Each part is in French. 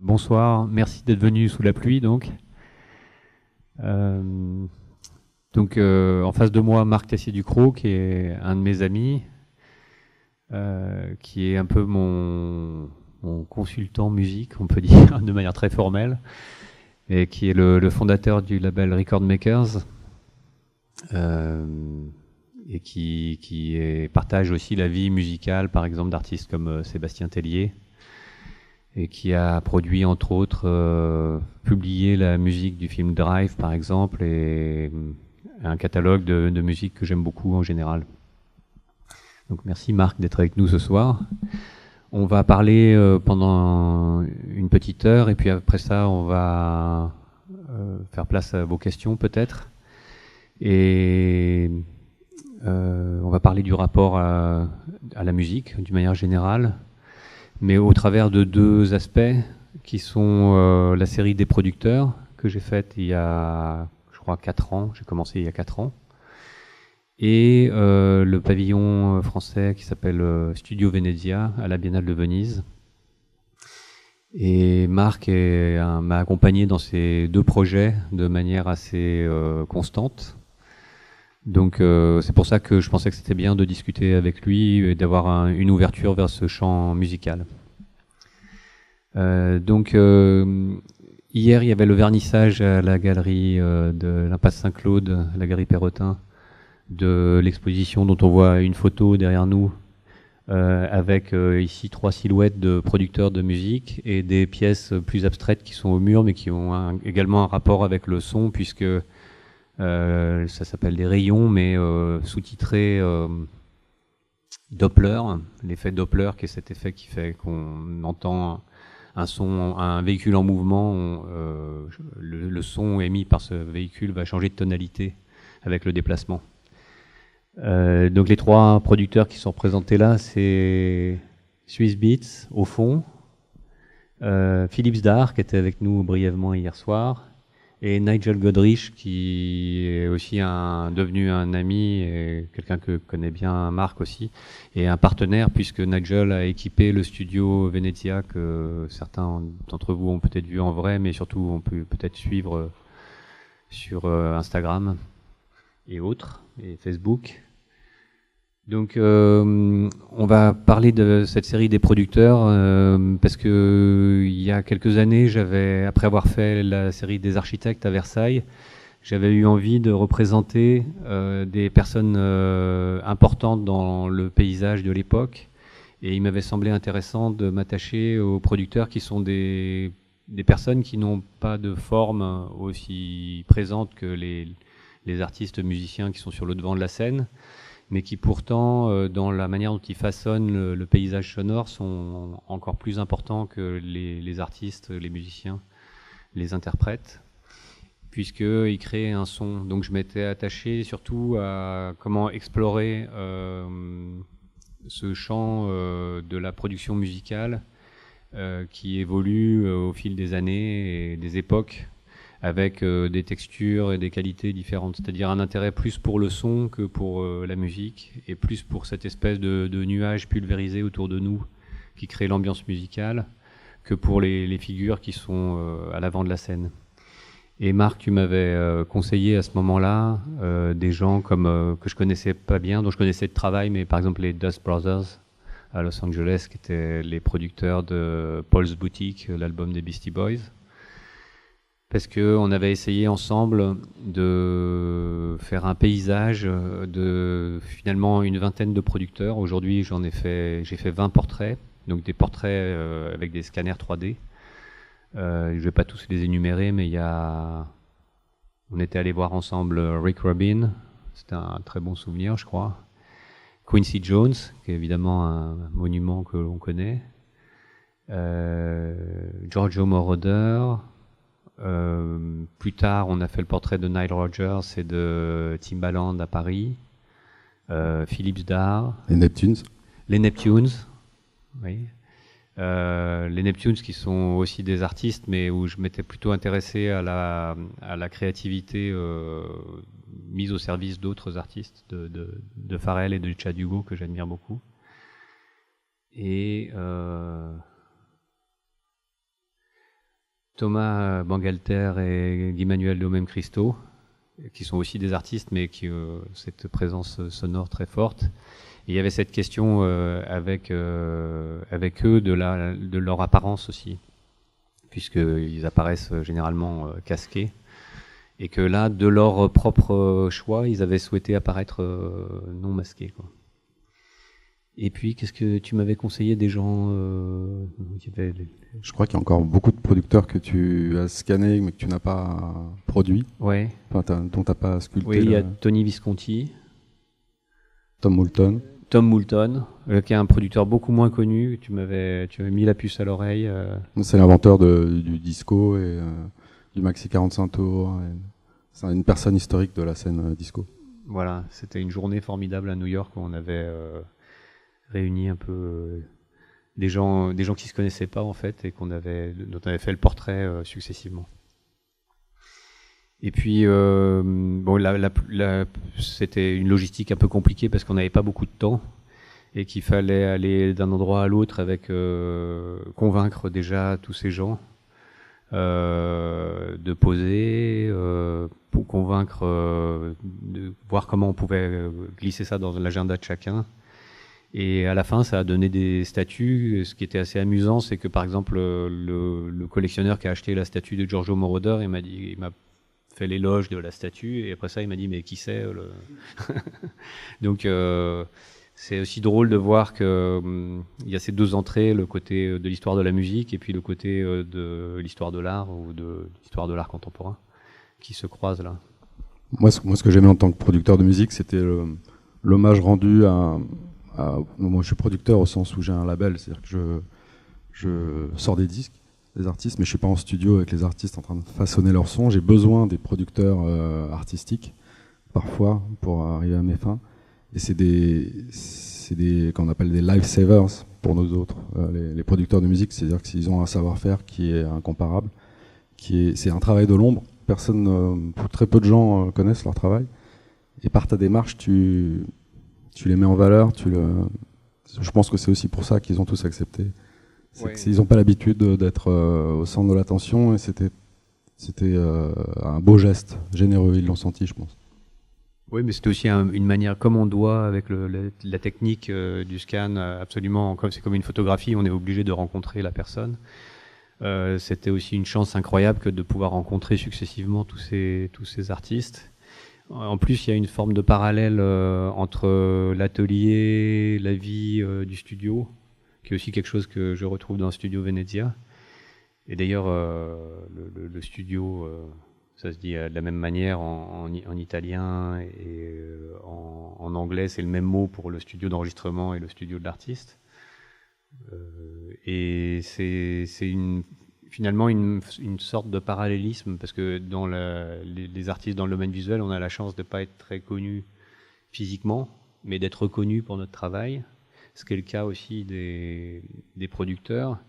Bonsoir, merci d'être venu sous la pluie donc. Euh, en face de moi, Marc Tessier-Ducrot, qui est un de mes amis, qui est un peu mon consultant musique, on peut dire, de manière très formelle, et qui est le fondateur du label Record Makers, et qui partage aussi la vie musicale, par exemple, d'artistes comme Sébastien Tellier, et qui a produit entre autres publié la musique du film Drive par exemple et un catalogue de musique que j'aime beaucoup en général. Donc merci Marc d'être avec nous ce soir. On va parler pendant une petite heure et puis après ça on va faire place à vos questions peut-être et on va parler du rapport à la musique d'une manière générale, mais au travers de deux aspects qui sont la série des producteurs que j'ai faite il y a, je crois, 4 ans. J'ai commencé il y a 4 ans. Et le pavillon français qui s'appelle Studio Venezia à la Biennale de Venise. Et Marc m'a accompagné dans ces deux projets de manière assez constante. Donc c'est pour ça que je pensais que c'était bien de discuter avec lui et d'avoir une ouverture vers ce champ musical. Hier il y avait le vernissage à la galerie de l'Impasse Saint-Claude, la galerie Perrotin, de l'exposition dont on voit une photo derrière nous avec ici 3 silhouettes de producteurs de musique et des pièces plus abstraites qui sont au mur mais qui ont également un rapport avec le son puisque ça s'appelle des rayons, mais sous-titré Doppler, l'effet Doppler, qui est cet effet qui fait qu'on entend un son, un véhicule en mouvement, le son émis par ce véhicule va changer de tonalité avec le déplacement. Donc les 3 producteurs qui sont représentés là, c'est Swiss Beats au fond, Philips Dar qui était avec nous brièvement hier soir, et Nigel Godrich, qui est aussi devenu un ami et quelqu'un que connaît bien Marc aussi, et un partenaire puisque Nigel a équipé le studio Venezia que certains d'entre vous ont peut-être vu en vrai, mais surtout on peut peut-être suivre sur Instagram et autres, et Facebook. Donc on va parler de cette série des producteurs parce que il y a quelques années, après avoir fait la série des architectes à Versailles, j'avais eu envie de représenter des personnes importantes dans le paysage de l'époque, et il m'avait semblé intéressant de m'attacher aux producteurs qui sont des personnes qui n'ont pas de forme aussi présente que les artistes musiciens qui sont sur le devant de la scène, mais qui pourtant, dans la manière dont ils façonnent le paysage sonore, sont encore plus importants que les artistes, les musiciens, les interprètes, puisqu'ils créent un son. Donc je m'étais attaché surtout à comment explorer ce champ de la production musicale qui évolue au fil des années et des époques, avec des textures et des qualités différentes, c'est-à-dire un intérêt plus pour le son que pour la musique, et plus pour cette espèce de nuage pulvérisé autour de nous qui crée l'ambiance musicale, que pour les figures qui sont à l'avant de la scène. Et Marc, tu m'avais conseillé à ce moment-là des gens comme que je connaissais pas bien, dont je connaissais de travail, mais par exemple les Dust Brothers à Los Angeles, qui étaient les producteurs de Paul's Boutique, l'album des Beastie Boys. Parce qu'on avait essayé ensemble de faire un paysage de finalement une vingtaine de producteurs. Aujourd'hui, j'ai fait 20 portraits, donc des portraits avec des scanners 3D. Je ne vais pas tous les énumérer, mais on était allé voir ensemble Rick Rubin, c'était un très bon souvenir, je crois. Quincy Jones, qui est évidemment un monument que l'on connaît. Giorgio Moroder. Plus tard, on a fait le portrait de Nile Rodgers et de Timbaland à Paris. Philips Dar. Les Neptunes. Les Neptunes, oui. Les Neptunes qui sont aussi des artistes, mais où je m'étais plutôt intéressé à la créativité mise au service d'autres artistes, de Pharrell et de Chad Hugo, que j'admire beaucoup. Et Thomas Bangalter et Guy-Manuel Domem Christo, qui sont aussi des artistes, mais qui ont cette présence sonore très forte. Et il y avait cette question avec eux de leur apparence aussi, puisqu'ils apparaissent généralement casqués. Et que là, de leur propre choix, ils avaient souhaité apparaître non masqués, quoi. Et puis, qu'est-ce que tu m'avais conseillé des gens Je crois qu'il y a encore beaucoup de producteurs que tu as scannés, mais que tu n'as pas produits. Ouais. Enfin, dont tu n'as pas sculpté. Oui, il y a Tony Visconti. Tom Moulton. Tom Moulton, qui est un producteur beaucoup moins connu. Tu m'avais mis la puce à l'oreille. C'est l'inventeur du disco et du maxi 45 tours. C'est une personne historique de la scène disco. Voilà, c'était une journée formidable à New York où on avait réuni un peu des gens qui se connaissaient pas en fait et dont on avait fait le portrait successivement. Et puis bon, c'était une logistique un peu compliquée parce qu'on n'avait pas beaucoup de temps et qu'il fallait aller d'un endroit à l'autre avec convaincre déjà tous ces gens de poser, pour convaincre, de voir comment on pouvait glisser ça dans l'agenda de chacun. Et à la fin, ça a donné des statues. Ce qui était assez amusant, c'est que par exemple, le collectionneur qui a acheté la statue de Giorgio Moroder, il m'a fait l'éloge de la statue, et après ça, il m'a dit mais qui c'est Donc c'est aussi drôle de voir que il y a ces deux entrées, le côté de l'histoire de la musique et puis le côté de l'histoire de l'art ou de l'histoire de l'art contemporain qui se croisent là. Moi, ce que j'aimais en tant que producteur de musique, c'était l'hommage rendu moi, je suis producteur au sens où j'ai un label, c'est-à-dire que je sors des disques des artistes, mais je suis pas en studio avec les artistes en train de façonner leur son. J'ai besoin des producteurs artistiques parfois pour arriver à mes fins. Et c'est des qu'on appelle des lifesavers pour nous autres, les producteurs de musique, c'est-à-dire que s'ils ont un savoir-faire qui est incomparable, c'est un travail de l'ombre. Très peu de gens connaissent leur travail. Et par ta démarche, tu les mets en valeur. Je pense que c'est aussi pour ça qu'ils ont tous accepté. Ils n'ont pas l'habitude d'être au centre de l'attention, et c'était un beau geste, généreux, ils l'ont senti, je pense. Oui, mais c'était aussi une manière, comme on doit, avec la technique du scan, absolument, c'est comme une photographie, on est obligé de rencontrer la personne. C'était aussi une chance incroyable que de pouvoir rencontrer successivement tous ces artistes. En plus, il y a une forme de parallèle entre l'atelier, la vie du studio, qui est aussi quelque chose que je retrouve dans le studio Venezia. Et d'ailleurs, le studio, ça se dit de la même manière en italien et en anglais, c'est le même mot pour le studio d'enregistrement et le studio de l'artiste. Et c'est finalement une sorte de parallélisme, parce que dans les artistes dans le domaine visuel, on a la chance de ne pas être très connus physiquement, mais d'être reconnus pour notre travail. Ce qui est le cas aussi des producteurs.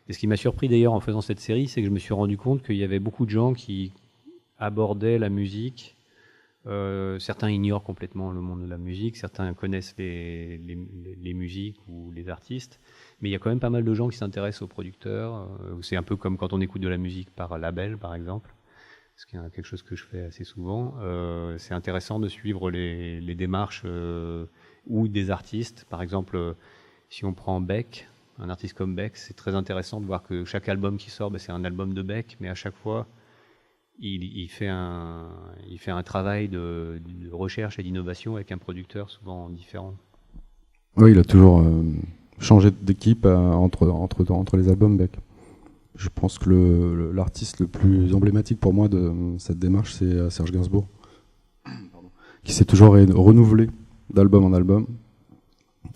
Et ce qui m'a surpris d'ailleurs en faisant cette série, c'est que je me suis rendu compte qu'il y avait beaucoup de gens qui abordaient la musique. Certains ignorent complètement le monde de la musique, certains connaissent les musiques ou les artistes, mais il y a quand même pas mal de gens qui s'intéressent aux producteurs. C'est un peu comme quand on écoute de la musique par label, par exemple, ce qui est quelque chose que je fais assez souvent. C'est intéressant de suivre les démarches ou des artistes. Par exemple, si on prend Beck, un artiste comme Beck, c'est très intéressant de voir que chaque album qui sort, c'est un album de Beck, mais à chaque fois, il fait un travail de recherche et d'innovation avec un producteur souvent différent. Oui, il a toujours changé d'équipe entre les albums Beck. Je pense que l'artiste le plus emblématique pour moi de cette démarche, c'est Serge Gainsbourg, qui s'est toujours renouvelé d'album en album,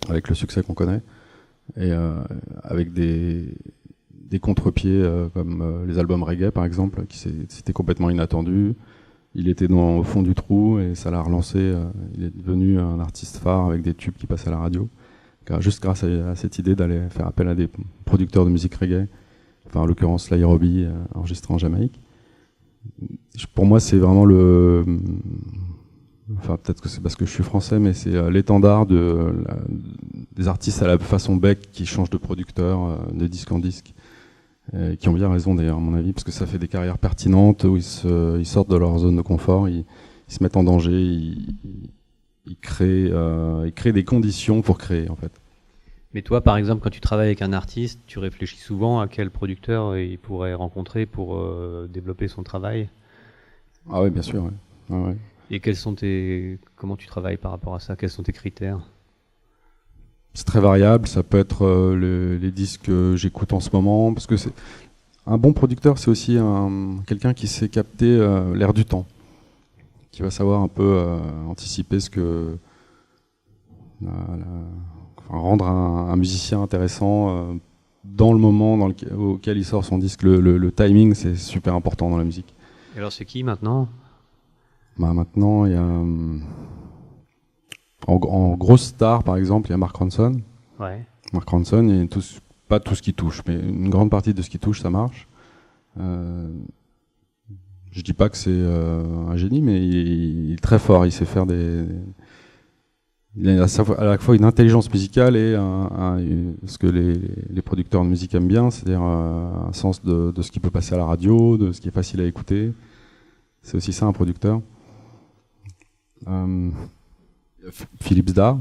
avec le succès qu'on connaît, et avec des contre-pieds comme les albums reggae par exemple, c'était complètement inattendu. Il était au fond du trou et ça l'a relancé. Il est devenu un artiste phare avec des tubes qui passent à la radio, juste grâce à cette idée d'aller faire appel à des producteurs de musique reggae, enfin en l'occurrence Sly Robbie, enregistré en Jamaïque. Pour moi, c'est vraiment enfin peut-être que c'est parce que je suis français, mais c'est l'étendard des artistes à la façon Beck qui changent de producteur de disque en disque. qui ont bien raison d'ailleurs à mon avis, parce que ça fait des carrières pertinentes où ils sortent de leur zone de confort, ils se mettent en danger, ils créent des conditions pour créer en fait. Mais toi, par exemple, quand tu travailles avec un artiste, tu réfléchis souvent à quel producteur il pourrait rencontrer pour développer son travail. Ah oui, bien sûr. Ouais. Ah ouais. Et comment tu travailles par rapport à ça? Quels sont tes critères? C'est très variable. Ça peut être les disques que j'écoute en ce moment, parce que un bon producteur, c'est aussi quelqu'un qui sait capter l'air du temps, qui va savoir un peu anticiper ce que rendre un musicien intéressant dans le moment auquel il sort son disque. Le timing, c'est super important dans la musique. Et alors, c'est qui maintenant? Maintenant, il y a en grosse star, par exemple, il y a Mark Ronson. Ouais. Mark Ronson, pas tout ce qui touche, mais une grande partie de ce qui touche, ça marche. Je dis pas que c'est un génie, mais il est très fort. Il sait faire il a à la fois une intelligence musicale et ce que les producteurs de musique aiment bien, c'est-à-dire un sens de ce qui peut passer à la radio, de ce qui est facile à écouter. C'est aussi ça un producteur. Philippe Zdar.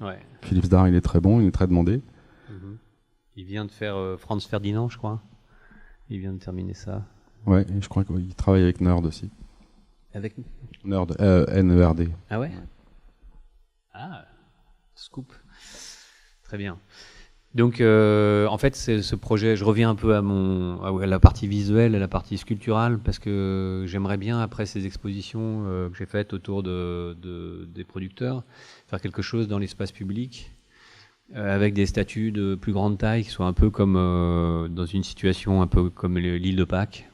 Ouais. Philippe Zdar, il est très bon, il est très demandé. Il vient de faire Franz Ferdinand, je crois. Il vient de terminer ça. Ouais, et je crois qu'il travaille avec Nerd aussi. Avec Nerd, N-E-R-D. Ah ouais. Ah, scoop. Très bien. Donc, en fait, c'est ce projet. Je reviens un peu à la partie visuelle, à la partie sculpturale, parce que j'aimerais bien, après ces expositions que j'ai faites autour des producteurs, faire quelque chose dans l'espace public, avec des statues de plus grande taille, qui soient un peu comme dans une situation un peu comme l'île de Pâques,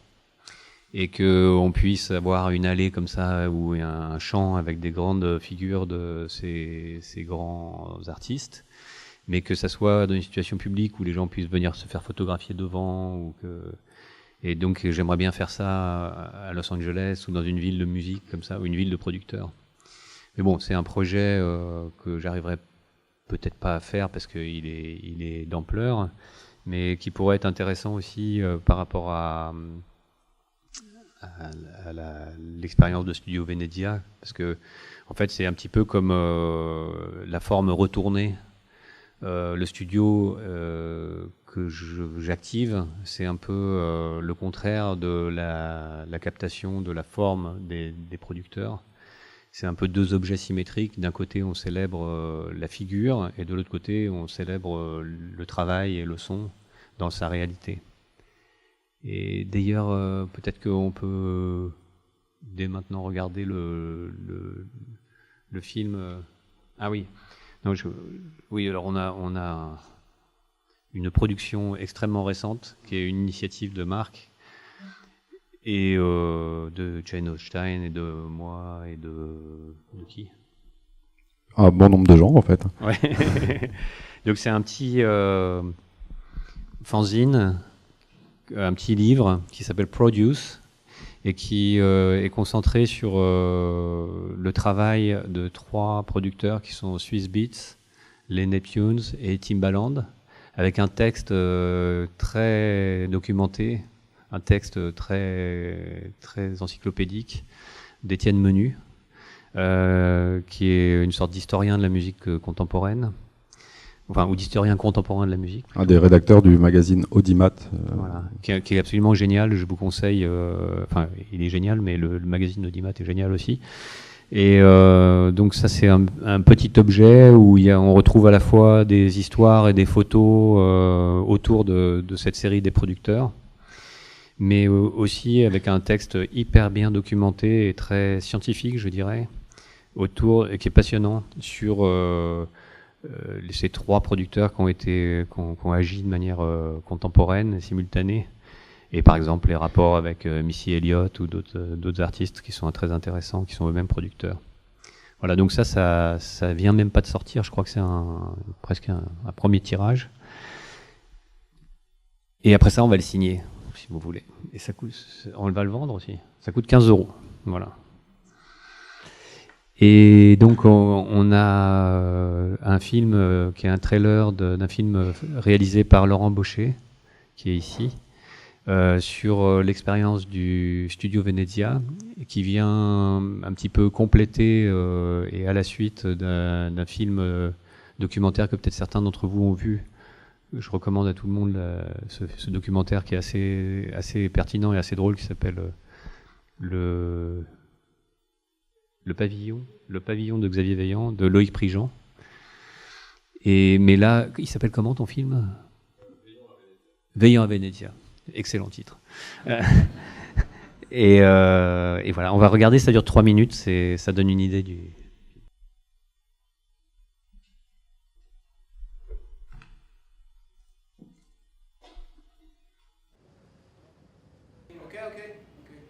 et qu'on puisse avoir une allée comme ça, ou un champ avec des grandes figures de ces grands artistes, mais que ça soit dans une situation publique où les gens puissent venir se faire photographier devant, et donc j'aimerais bien faire ça à Los Angeles ou dans une ville de musique comme ça, ou une ville de producteurs. Mais bon, c'est un projet que j'arriverai peut-être pas à faire parce qu'il est d'ampleur, mais qui pourrait être intéressant aussi par rapport à l'expérience de Studio Venezia, parce que en fait c'est un petit peu comme la forme retournée. Le studio que j'active, c'est un peu le contraire de la captation de la forme des producteurs. C'est un peu deux objets symétriques. D'un côté, on célèbre la figure, et de l'autre côté, on célèbre le travail et le son dans sa réalité. Et d'ailleurs, peut-être qu'on peut dès maintenant regarder le film. Ah oui. Non, oui, alors on a une production extrêmement récente qui est une initiative de Marc et de Jane Holstein et de moi et de qui? Un bon nombre de gens en fait. Ouais. Donc c'est un petit fanzine, un petit livre qui s'appelle Produce et qui est concentré sur le travail de 3 producteurs qui sont Swiss Beats, les Neptunes et Timbaland, avec un texte très documenté, un texte très, très encyclopédique d'Étienne Menu, qui est une sorte d'historien de la musique contemporaine, enfin, ou d'historien contemporain de la musique. Un des rédacteurs du magazine Audimat. Voilà, qui est absolument génial, je vous conseille, enfin, il est génial, mais le magazine Audimat est génial aussi. Et donc ça, c'est un petit objet où on retrouve à la fois des histoires et des photos autour de cette série des producteurs, mais aussi avec un texte hyper bien documenté et très scientifique, je dirais, et qui est passionnant sur ces 3 producteurs qui ont agi de manière contemporaine et simultanée, et par exemple les rapports avec Missy Elliott ou d'autres artistes qui sont très intéressants, qui sont eux-mêmes producteurs. Voilà, donc ça vient même pas de sortir, je crois que c'est presque un premier tirage. Et après ça, on va le signer, si vous voulez. Et ça coûte, on va le vendre aussi. Ça coûte 15 €. Voilà. Et donc on a un film qui est un trailer d'un film réalisé par Laurent Baucher, qui est ici, sur l'expérience du studio Venezia, qui vient un petit peu compléter et à la suite d'un film documentaire que peut-être certains d'entre vous ont vu. Je recommande à tout le monde ce documentaire qui est assez pertinent et assez drôle, qui s'appelle le pavillon de Xavier Vaillant, de Loïc Prigent. Mais là, il s'appelle comment ton film ? Veillant à Venezia. Excellent titre. Et voilà, on va regarder, ça dure 3 minutes, ça donne une idée du...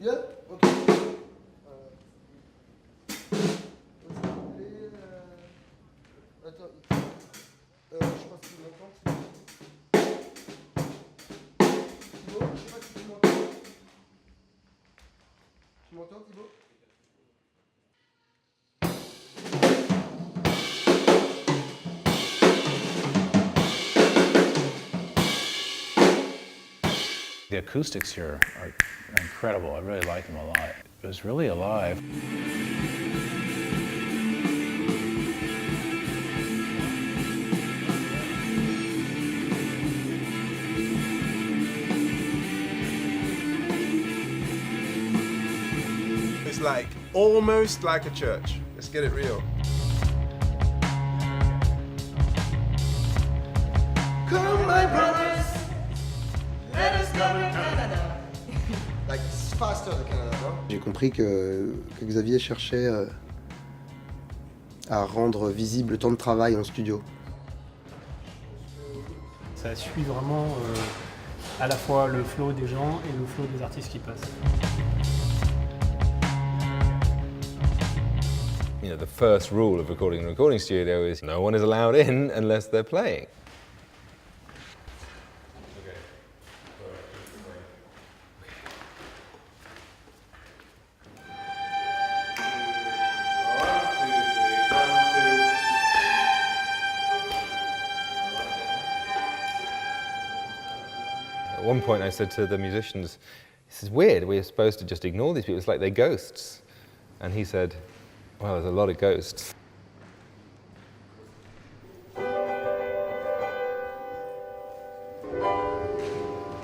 Yeah, okay. Attends, je sais pas si tu m'entends. Thibaut, je sais pas si tu m'entends. Tu m'entends, Thibaut? The acoustics here are incredible. I really like them a lot. It was really alive. It's like almost like a church. Let's get it real. Come, my brothers, let us go to Canada. Like, it's faster the Canada, no? J'ai compris que Xavier cherchait à rendre visible le temps de travail en studio. Ça suit vraiment à la fois le flow des gens et le flow des artistes qui passent. You know, the first rule of recording in a recording studio is no one is allowed in unless they're playing. At one point I said to the musicians, this is weird, we're supposed to just ignore these people, it's like they're ghosts. And he said, well, there's a lot of ghosts.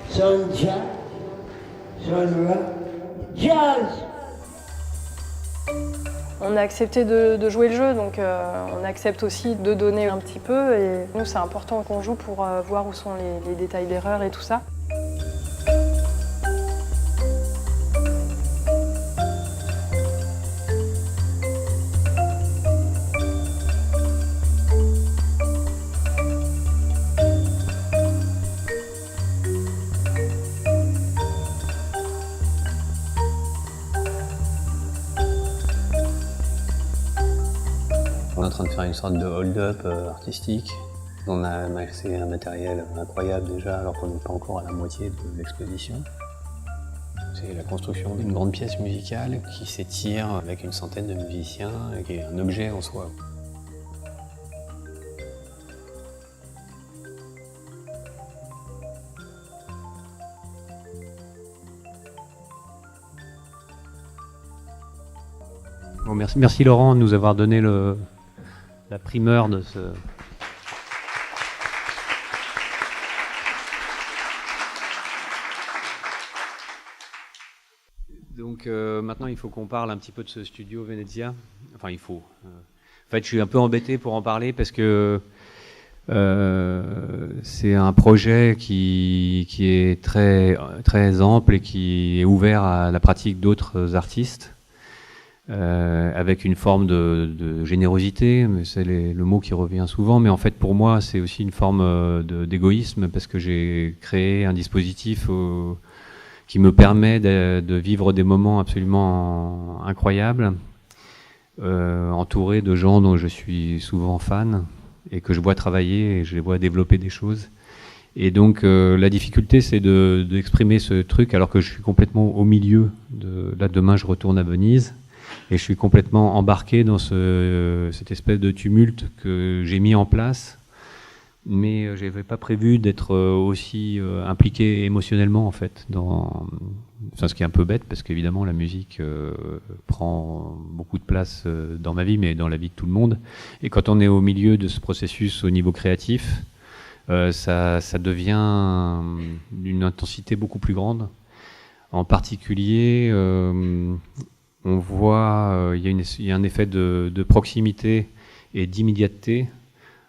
Son jazz, son rock, jazz. On a accepté de jouer le jeu, donc on accepte aussi de donner un petit peu. Et nous, c'est important qu'on joue pour voir où sont les détails d'erreur et tout ça. On est en train de faire une sorte de hold-up artistique. On a amassé un matériel incroyable déjà, alors qu'on n'est pas encore à la moitié de l'exposition. C'est la construction d'une grande pièce musicale qui s'étire avec une centaine de musiciens et qui est un objet en soi. Bon, merci Laurent de nous avoir donné la primeur de ce... Donc maintenant il faut qu'on parle un petit peu de ce studio Venezia. Enfin il faut. En fait je suis un peu embêté pour en parler parce que c'est un projet qui est très, très ample et qui est ouvert à la pratique d'autres artistes. Avec une forme de générosité, mais c'est le mot qui revient souvent, mais en fait pour moi c'est aussi une forme d'égoïsme parce que j'ai créé un dispositif qui me permet de vivre des moments absolument incroyables, entouré de gens dont je suis souvent fan et que je vois travailler et je les vois développer des choses. Et donc la difficulté c'est d'exprimer ce truc alors que je suis complètement au milieu là demain je retourne à Venise. Et je suis complètement embarqué dans cette espèce de tumulte que j'ai mis en place mais j'avais pas prévu d'être aussi impliqué émotionnellement en fait enfin, ce qui est un peu bête parce qu'évidemment la musique prend beaucoup de place dans ma vie, mais dans la vie de tout le monde. Et quand on est au milieu de ce processus au niveau créatif, ça devient d'une intensité beaucoup plus grande. En particulier, on voit il y a un effet de proximité et d'immédiateté,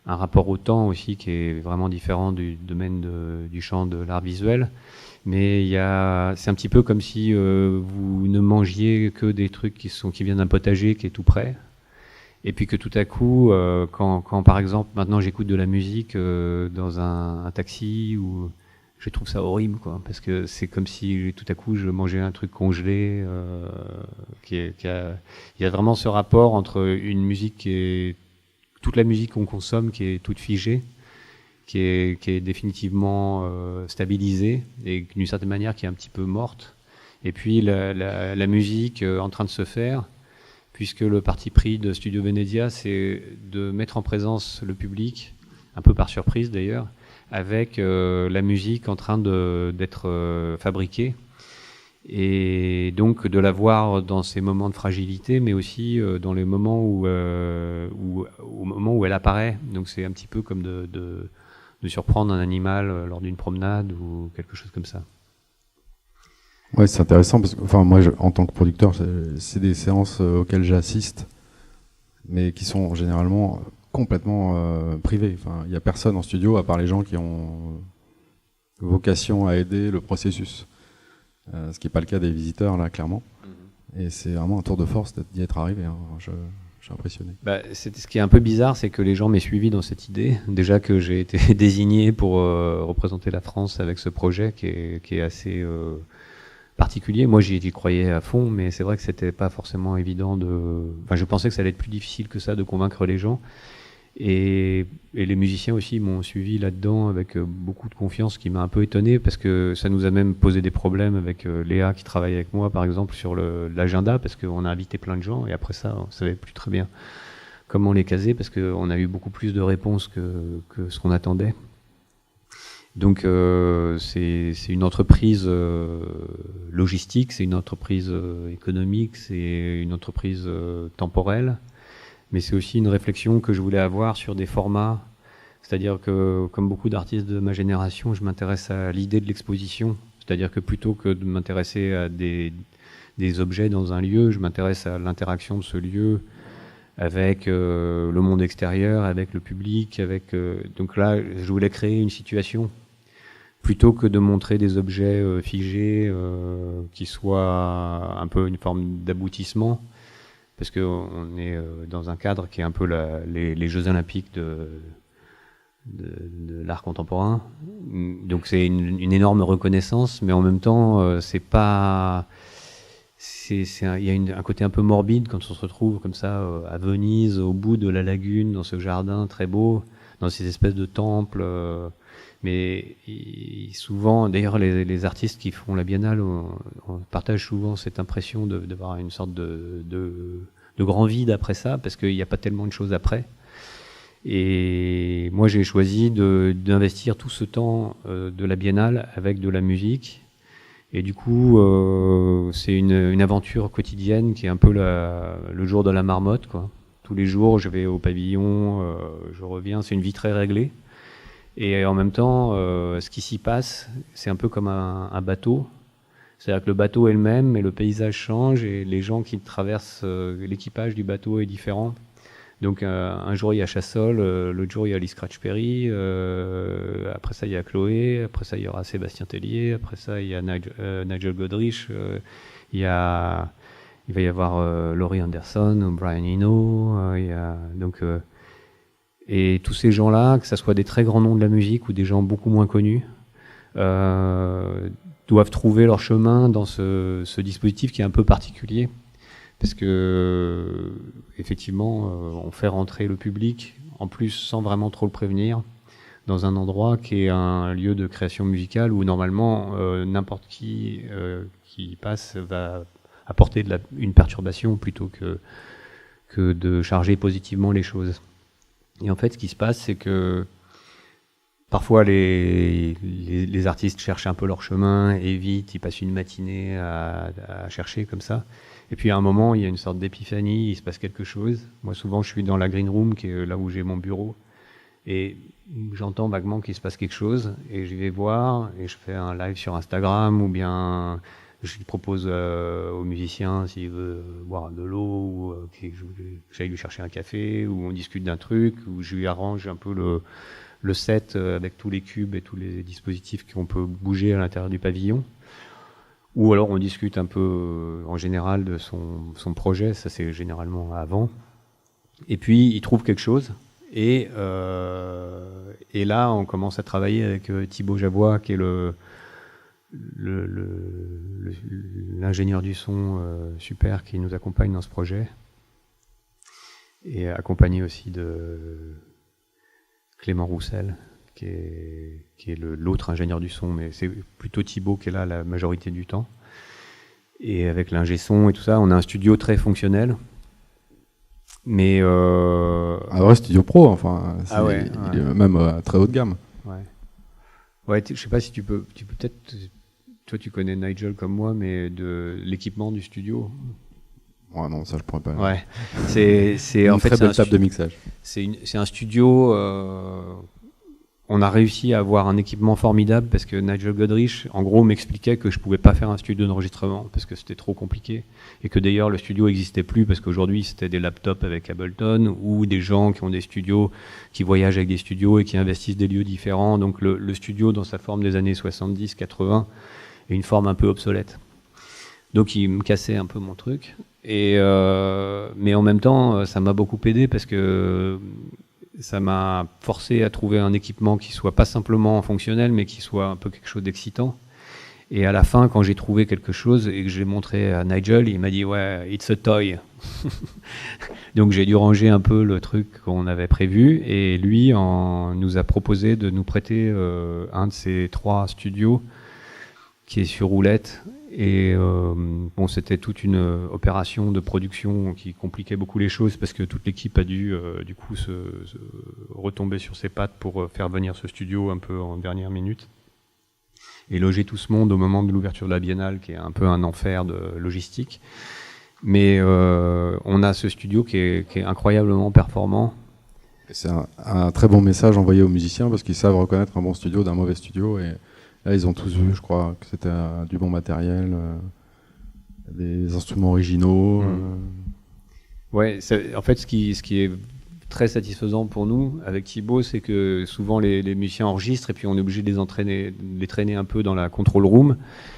un rapport au temps aussi qui est vraiment différent du domaine du champ de l'art visuel. Mais c'est un petit peu comme si vous ne mangiez que des trucs qui viennent d'un potager qui est tout près. Et puis que tout à coup, quand par exemple maintenant j'écoute de la musique dans un taxi, ou je trouve ça horrible, quoi, parce que c'est comme si tout à coup je mangeais un truc congelé. Il y a vraiment ce rapport entre une musique qui est toute la musique qu'on consomme qui est toute figée, qui est définitivement stabilisée et d'une certaine manière qui est un petit peu morte. Et puis la musique en train de se faire, puisque le parti pris de Studio Venezia, c'est de mettre en présence le public, un peu par surprise d'ailleurs, avec la musique en train d'être fabriquée. Et donc de la voir dans ces moments de fragilité, mais aussi dans les moments au moment où elle apparaît. Donc c'est un petit peu comme de surprendre un animal lors d'une promenade ou quelque chose comme ça. Ouais, c'est intéressant parce que, enfin, moi, en tant que producteur, c'est des séances auxquelles j'assiste, mais qui sont généralement complètement privées. Enfin, il n'y a personne en studio à part les gens qui ont vocation à aider le processus. Ce qui n'est pas le cas des visiteurs, là, clairement. Et c'est vraiment un tour de force d'y être arrivé. Hein. Je suis impressionné. Ce qui est un peu bizarre, c'est que les gens m'aient suivi dans cette idée. Déjà que j'ai été désigné pour représenter la France avec ce projet qui est assez particulier. Moi, j'y croyais à fond, mais c'est vrai que c'était pas forcément évident Enfin, je pensais que ça allait être plus difficile que ça de convaincre les gens. Et les musiciens aussi m'ont suivi là-dedans avec beaucoup de confiance, ce qui m'a un peu étonné parce que ça nous a même posé des problèmes avec Léa qui travaille avec moi par exemple sur l'agenda, parce qu'on a invité plein de gens et après ça on savait plus très bien comment les caser parce qu'on a eu beaucoup plus de réponses que ce qu'on attendait. Donc c'est une entreprise logistique, c'est une entreprise économique, c'est une entreprise temporelle. Mais c'est aussi une réflexion que je voulais avoir sur des formats. C'est-à-dire que, comme beaucoup d'artistes de ma génération, je m'intéresse à l'idée de l'exposition. C'est-à-dire que plutôt que de m'intéresser à des objets dans un lieu, je m'intéresse à l'interaction de ce lieu avec le monde extérieur, avec le public. Donc là, je voulais créer une situation. Plutôt que de montrer des objets figés qui soient un peu une forme d'aboutissement. Parce qu'on est dans un cadre qui est un peu les Jeux Olympiques de l'art contemporain. Donc c'est une énorme reconnaissance, mais en même temps, c'est pas... Il y a un côté un peu morbide quand on se retrouve comme ça à Venise, au bout de la lagune, dans ce jardin très beau, dans ces espèces de temples. Mais souvent, d'ailleurs, les artistes qui font la biennale, on partage souvent cette impression d'avoir une sorte de grand vide après ça, parce qu'il n'y a pas tellement de choses après. Et moi, j'ai choisi d'investir tout ce temps de la biennale avec de la musique. Et du coup, c'est une aventure quotidienne qui est un peu le jour de la marmotte, quoi. Tous les jours, je vais au pavillon, je reviens, c'est une vie très réglée. Et en même temps, ce qui s'y passe, c'est un peu comme un bateau. C'est-à-dire que le bateau est le même, mais le paysage change et les gens qui traversent l'équipage du bateau est différent. Donc un jour il y a Chassol, l'autre jour il y a Lee Scratch Perry, après ça il y a Chloé, après ça il y aura Sébastien Tellier, après ça il y a Nigel Godrich, il va y avoir Laurie Anderson, Brian Eno, et tous ces gens-là, que ce soit des très grands noms de la musique ou des gens beaucoup moins connus, doivent trouver leur chemin dans ce dispositif qui est un peu particulier. Parce que, effectivement, on fait rentrer le public, en plus sans vraiment trop le prévenir, dans un endroit qui est un lieu de création musicale où normalement n'importe qui passe va apporter une perturbation plutôt que de charger positivement les choses. Et en fait, ce qui se passe, c'est que Parfois, les artistes cherchent un peu leur chemin, évitent, ils passent une matinée à chercher comme ça. Et puis à un moment, il y a une sorte d'épiphanie, il se passe quelque chose. Moi, souvent, je suis dans la green room, qui est là où j'ai mon bureau, et j'entends vaguement qu'il se passe quelque chose, et j'y vais voir, et je fais un live sur Instagram, ou bien je lui propose aux musiciens s'il veut boire de l'eau, ou que j'aille lui chercher un café, ou on discute d'un truc, ou je lui arrange un peu le set avec tous les cubes et tous les dispositifs qu'on peut bouger à l'intérieur du pavillon. Ou alors on discute un peu en général de son projet, ça c'est généralement avant. Et puis il trouve quelque chose, et là on commence à travailler avec Thibaut Javois, qui est l'ingénieur du son super qui nous accompagne dans ce projet, et accompagné aussi de Clément Roussel, qui est l'autre ingénieur du son, mais c'est plutôt Thibaut qui est là la majorité du temps. Et avec l'ingé son et tout ça, on a un studio très fonctionnel. Mais un vrai studio pro, enfin, il est même à très haut de gamme. Ouais, je sais pas si tu peux peut-être, toi tu connais Nigel comme moi, mais de l'équipement du studio. Ouais, non, ça je pourrais pas. Ouais, c'est en fait très belle table de mixage. C'est un studio. On a réussi à avoir un équipement formidable parce que Nigel Godrich, en gros, m'expliquait que je pouvais pas faire un studio d'enregistrement parce que c'était trop compliqué, et que d'ailleurs le studio n'existait plus parce qu'aujourd'hui c'était des laptops avec Ableton, ou des gens qui ont des studios, qui voyagent avec des studios et qui investissent des lieux différents. Donc le studio dans sa forme des années 70-80 est une forme un peu obsolète. Donc il me cassait un peu mon truc. Mais en même temps, ça m'a beaucoup aidé parce que ça m'a forcé à trouver un équipement qui soit pas simplement fonctionnel, mais qui soit un peu quelque chose d'excitant. Et à la fin, quand j'ai trouvé quelque chose et que j'ai montré à Nigel, il m'a dit « Ouais, it's a toy ». Donc j'ai dû ranger un peu le truc qu'on avait prévu, et lui nous a proposé de nous prêter un de ses 3 studios qui est sur roulette. Et bon, c'était toute une opération de production qui compliquait beaucoup les choses parce que toute l'équipe a dû du coup se retomber sur ses pattes pour faire venir ce studio un peu en dernière minute et loger tout ce monde au moment de l'ouverture de la Biennale, qui est un peu un enfer de logistique. Mais on a ce studio qui est incroyablement performant. C'est un très bon message envoyé aux musiciens parce qu'ils savent reconnaître un bon studio d'un mauvais studio, et là, ils ont tous vu, je crois, que c'était du bon matériel, des instruments originaux. Ouais, en fait, ce qui est très satisfaisant pour nous avec Thibaut, c'est que souvent les musiciens enregistrent et puis on est obligé de les traîner un peu dans la control room.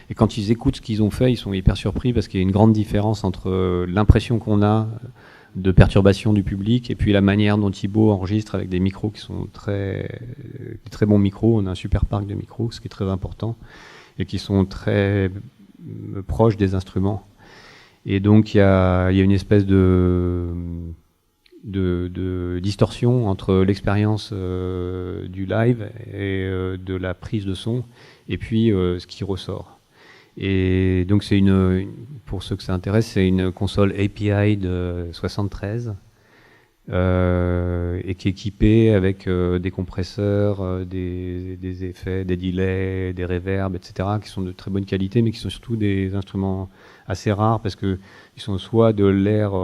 Et quand ils écoutent ce qu'ils ont fait, ils sont hyper surpris parce qu'il y a une grande différence entre l'impression qu'on a de perturbation du public et puis la manière dont Thibaut enregistre avec des micros qui sont très bons micros. On a un super parc de micros, ce qui est très important, et qui sont très proches des instruments. Et donc il y a une espèce de distorsion entre l'expérience du live et de la prise de son et puis ce qui ressort. Et donc c'est pour ceux que ça intéresse, c'est une console API de 73 et qui est équipée avec des compresseurs, des effets, des delays, des reverbs, etc., qui sont de très bonne qualité, mais qui sont surtout des instruments assez rares parce que ils sont soit de l'ère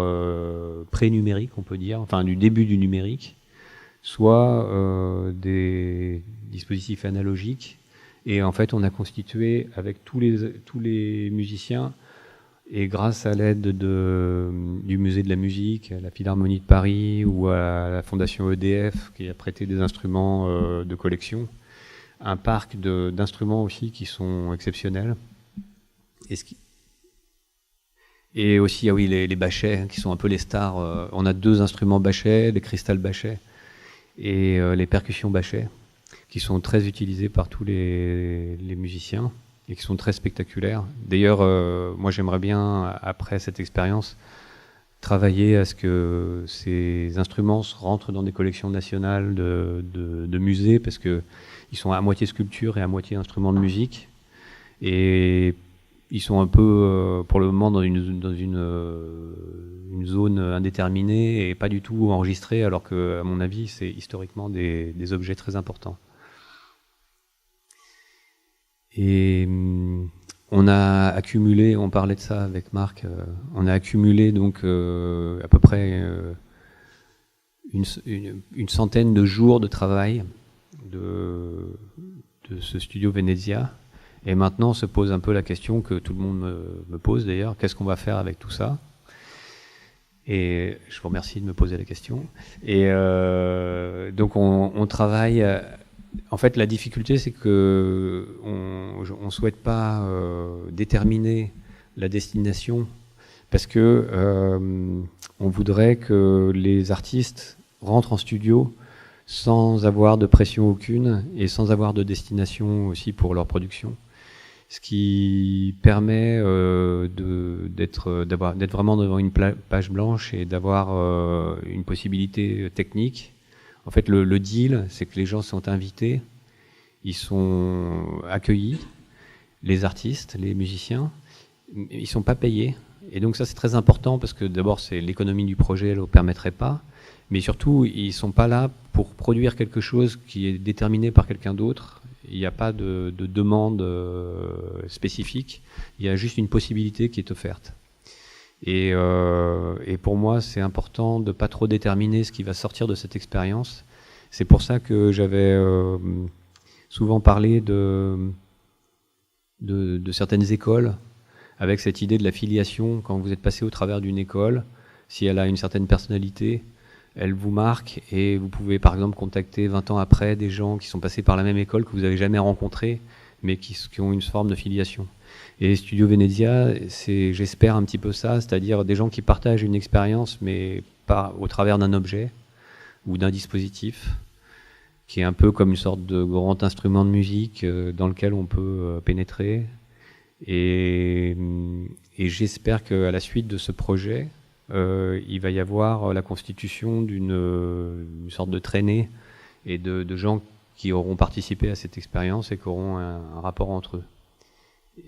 pré-numérique, on peut dire, enfin du début du numérique, soit des dispositifs analogiques. Et en fait, on a constitué avec tous les musiciens, et grâce à l'aide du Musée de la musique, à la Philharmonie de Paris ou à la Fondation EDF qui a prêté des instruments de collection, un parc d'instruments aussi qui sont exceptionnels. Et aussi, ah oui, les bachets qui sont un peu les stars. On a 2 instruments bachets, les cristal bachets et les percussions bachets, qui sont très utilisés par tous les musiciens et qui sont très spectaculaires. D'ailleurs, moi j'aimerais bien, après cette expérience, travailler à ce que ces instruments rentrent dans des collections nationales de musées, parce qu'ils sont à moitié sculpture et à moitié instruments de musique. Et ils sont un peu, pour le moment, dans une zone indéterminée et pas du tout enregistrés, alors que, à mon avis, c'est historiquement des objets très importants. Et on a accumulé, on parlait de ça avec Marc, on a accumulé donc à peu près une centaine de jours de travail de ce studio Venezia. Et maintenant se pose un peu la question que tout le monde me pose d'ailleurs, qu'est-ce qu'on va faire avec tout ça? Et je vous remercie de me poser la question. Et donc on travaille. En fait, la difficulté, c'est que on souhaite pas déterminer la destination parce que on voudrait que les artistes rentrent en studio sans avoir de pression aucune et sans avoir de destination aussi pour leur production. Ce qui permet d'être vraiment devant une page blanche et d'avoir une possibilité technique. En fait, le deal, c'est que les gens sont invités, ils sont accueillis, les artistes, les musiciens, ils sont pas payés. Et donc ça, c'est très important parce que d'abord, c'est l'économie du projet ne le permettrait pas, mais surtout, ils sont pas là pour produire quelque chose qui est déterminé par quelqu'un d'autre. Il n'y a pas de demande spécifique, il y a juste une possibilité qui est offerte. Et pour moi, c'est important de ne pas trop déterminer ce qui va sortir de cette expérience. C'est pour ça que j'avais souvent parlé de certaines écoles, avec cette idée de la filiation. Quand vous êtes passé au travers d'une école, si elle a une certaine personnalité, elle vous marque et vous pouvez par exemple contacter 20 ans après des gens qui sont passés par la même école que vous n'avez jamais rencontrés, mais qui ont une forme de filiation. Et Studio Venezia, c'est, j'espère, un petit peu ça, c'est-à-dire des gens qui partagent une expérience, mais pas au travers d'un objet ou d'un dispositif, qui est un peu comme une sorte de grand instrument de musique dans lequel on peut pénétrer. Et j'espère qu'à la suite de ce projet, il va y avoir la constitution d'une sorte de traînée et de gens qui auront participé à cette expérience et qui auront un rapport entre eux.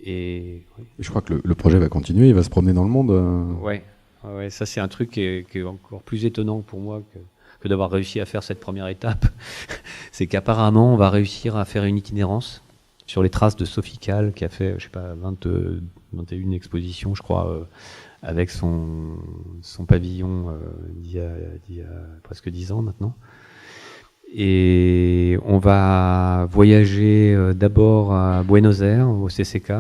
Et je crois que le projet va continuer, il va se promener dans le monde. Ouais, ça c'est un truc qui est encore plus étonnant pour moi que d'avoir réussi à faire cette première étape. C'est qu'apparemment on va réussir à faire une itinérance sur les traces de Sophie Calle qui a fait, je sais pas, 21 expositions, je crois, avec son pavillon d'il y a presque 10 ans maintenant. Et on va voyager d'abord à Buenos Aires, au CCK,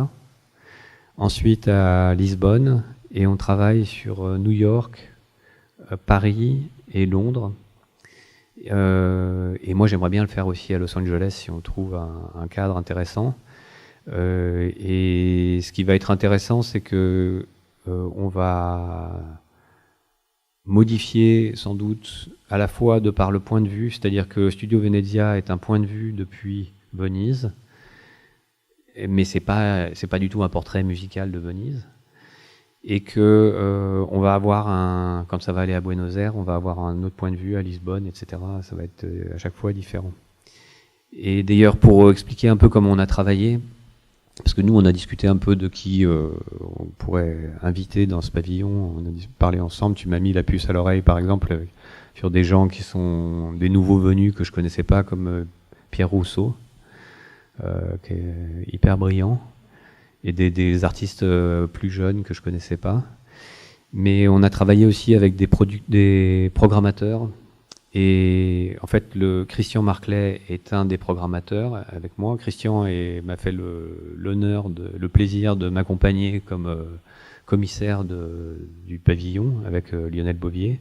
ensuite à Lisbonne, et on travaille sur New York, Paris et Londres. Et moi, j'aimerais bien le faire aussi à Los Angeles si on trouve un cadre intéressant. Et ce qui va être intéressant, c'est que on va modifier sans doute à la fois de par le point de vue, c'est-à-dire que Studio Venezia est un point de vue depuis Venise, mais c'est pas du tout un portrait musical de Venise, et que on va avoir quand ça va aller à Buenos Aires, on va avoir un autre point de vue à Lisbonne, etc. Ça va être à chaque fois différent. Et d'ailleurs, pour expliquer un peu comment on a travaillé, parce que nous, on a discuté un peu de qui on pourrait inviter dans ce pavillon. On a parlé ensemble. Tu m'as mis la puce à l'oreille, par exemple, sur des gens qui sont des nouveaux venus que je connaissais pas, comme Pierre Rousseau, qui est hyper brillant, et des artistes plus jeunes que je connaissais pas. Mais on a travaillé aussi avec des programmateurs. Et en fait, Christian Marclay est un des programmateurs avec moi. Christian m'a fait le plaisir de m'accompagner comme commissaire du pavillon avec Lionel Bovier.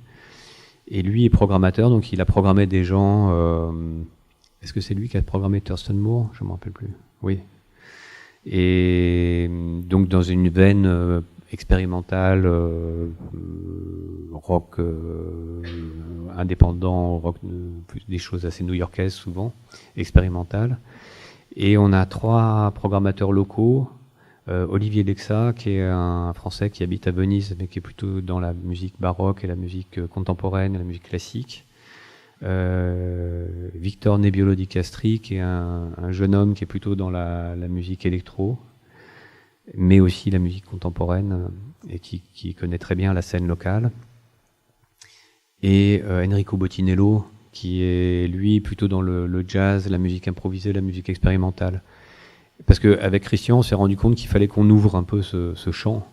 Et lui est programmateur, donc il a programmé des gens. Est-ce que c'est lui qui a programmé Thurston Moore? Je ne me rappelle plus. Oui. Et donc dans une veine expérimentale, rock indépendant, rock, des choses assez new-yorkaises souvent, expérimentales. Et on a 3 programmateurs locaux. Olivier Lexa, qui est un Français qui habite à Venise, mais qui est plutôt dans la musique baroque et la musique contemporaine et la musique classique. Victor Nebbiolo di Castri, qui est un jeune homme qui est plutôt dans la musique électro, mais aussi la musique contemporaine, et qui connaît très bien la scène locale. Et Enrico Bottinello, qui est lui plutôt dans le jazz, la musique improvisée, la musique expérimentale. Parce qu'avec Christian, on s'est rendu compte qu'il fallait qu'on ouvre un peu ce champ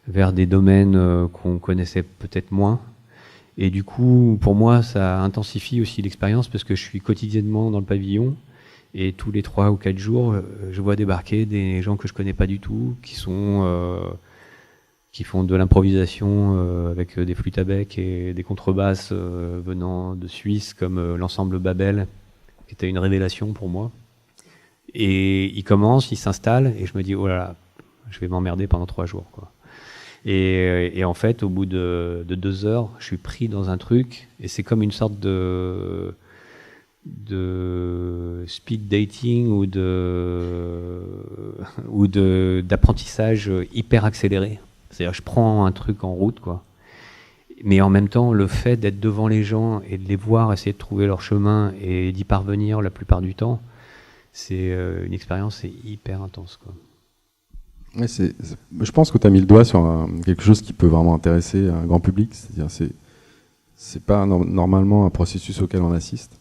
vers des domaines qu'on connaissait peut-être moins. Et du coup, pour moi, ça intensifie aussi l'expérience parce que je suis quotidiennement dans le pavillon et tous les 3 ou 4 jours, je vois débarquer des gens que je connais pas du tout, qui font de l'improvisation avec des flûtes à bec et des contrebasses venant de Suisse, comme l'ensemble Babel, qui était une révélation pour moi. Et ils commencent, ils s'installent, et je me dis, oh là là, je vais m'emmerder pendant 3 jours, quoi. Et en fait, au bout de 2 heures, je suis pris dans un truc, et c'est comme une sorte de speed dating ou d'apprentissage hyper accéléré. C'est-à-dire, je prends un truc en route, quoi. Mais en même temps, le fait d'être devant les gens et de les voir essayer de trouver leur chemin et d'y parvenir la plupart du temps, c'est une expérience, c'est hyper intense, quoi. Ouais, je pense que tu as mis le doigt sur quelque chose qui peut vraiment intéresser un grand public. C'est-à-dire, c'est pas normalement un processus auquel on assiste,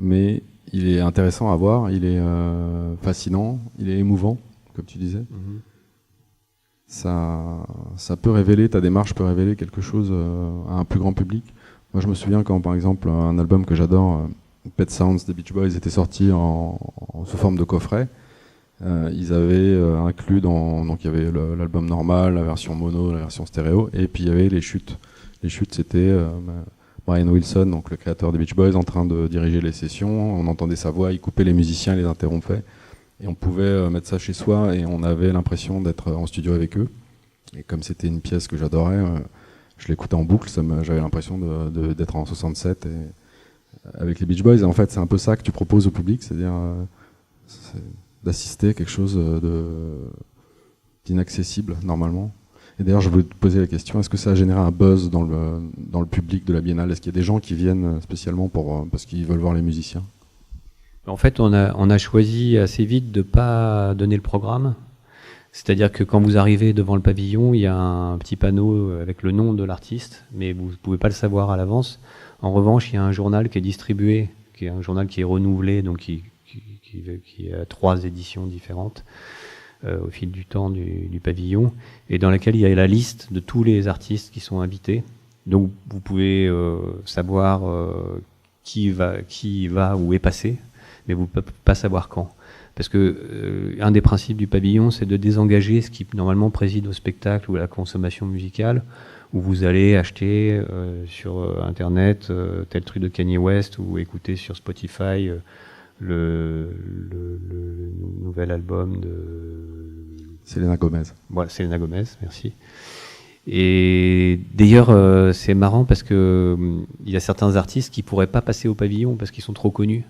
mais il est intéressant à voir, il est fascinant, il est émouvant, comme tu disais. Mm-hmm. Ça peut révéler, ta démarche peut révéler quelque chose à un plus grand public. Moi, je me souviens quand, par exemple, un album que j'adore, Pet Sounds des Beach Boys, était sorti sous forme de coffret. Ils avaient inclus donc il y avait l'album normal, la version mono, la version stéréo, et puis il y avait les chutes. Les chutes, c'était Brian Wilson, donc le créateur des Beach Boys, en train de diriger les sessions. On entendait sa voix, il coupait les musiciens, les interrompait, et on pouvait mettre ça chez soi, et on avait l'impression d'être en studio avec eux. Et comme c'était une pièce que j'adorais, je l'écoutais en boucle, j'avais l'impression d'être en 67 avec les Beach Boys. Et en fait, c'est un peu ça que tu proposes au public, c'est-à-dire d'assister à quelque chose d'inaccessible normalement. Et d'ailleurs, je voulais te poser la question, est-ce que ça a généré un buzz dans le public de la Biennale? Est-ce qu'il y a des gens qui viennent spécialement parce qu'ils veulent voir les musiciens? En fait, on a choisi assez vite de ne pas donner le programme. C'est-à-dire que quand vous arrivez devant le pavillon, il y a un petit panneau avec le nom de l'artiste, mais vous ne pouvez pas le savoir à l'avance. En revanche, il y a un journal qui est distribué, qui est un journal qui est renouvelé, donc qui a 3 éditions différentes au fil du temps du pavillon, et dans laquelle il y a la liste de tous les artistes qui sont invités. Donc vous pouvez savoir qui va ou est passé, mais vous ne pouvez pas savoir quand. Parce que un des principes du pavillon, c'est de désengager ce qui normalement préside au spectacle ou à la consommation musicale, où vous allez acheter sur Internet tel truc de Kanye West ou écouter sur Spotify le nouvel album de Selena Gomez. Voilà, Selena Gomez, merci. Et d'ailleurs, c'est marrant parce que il y a certains artistes qui pourraient pas passer au pavillon parce qu'ils sont trop connus.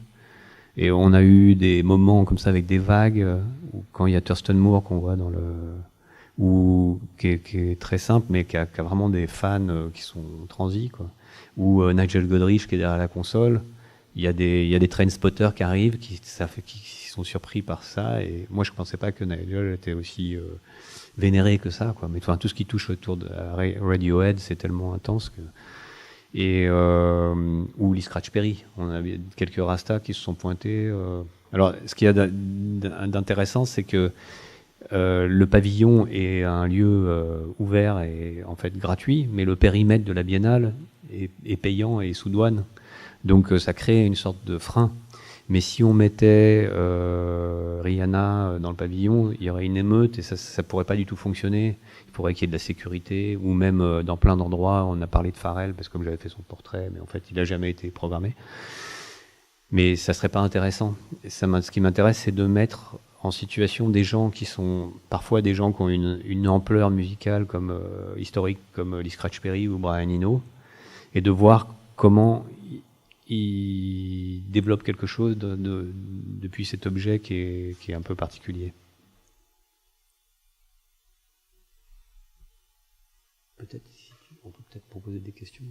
Et on a eu des moments comme ça avec des vagues, où quand il y a Thurston Moore qu'on voit qui est très simple, mais qui a vraiment des fans qui sont transis, quoi. Ou Nigel Godrich qui est derrière la console. Il y a des trainspotters qui arrivent, qui sont surpris par ça. Et moi, je ne pensais pas que Nigel était aussi vénéré que ça, quoi. Mais enfin, tout ce qui touche autour de Radiohead, c'est tellement intense que. Ou Lee Scratch Perry. On a quelques rastas qui se sont pointés. Alors, ce qu'il y a d'intéressant, c'est que le pavillon est un lieu ouvert et en fait gratuit, mais le périmètre de la Biennale est payant et sous douane. Donc ça crée une sorte de frein. Mais si on mettait Rihanna dans le pavillon, il y aurait une émeute et ça ne pourrait pas du tout fonctionner. Il faudrait qu'il y ait de la sécurité, ou même dans plein d'endroits, on a parlé de Pharrell, parce que comme j'avais fait son portrait, mais en fait il n'a jamais été programmé. Mais ça ne serait pas intéressant. Ce qui m'intéresse, c'est de mettre en situation des gens qui sont parfois des gens qui ont une ampleur musicale historique, comme Lee Scratch Perry ou Brian Eno, et de voir comment il développe quelque chose depuis cet objet qui est un peu particulier. On peut peut-être proposer des questions.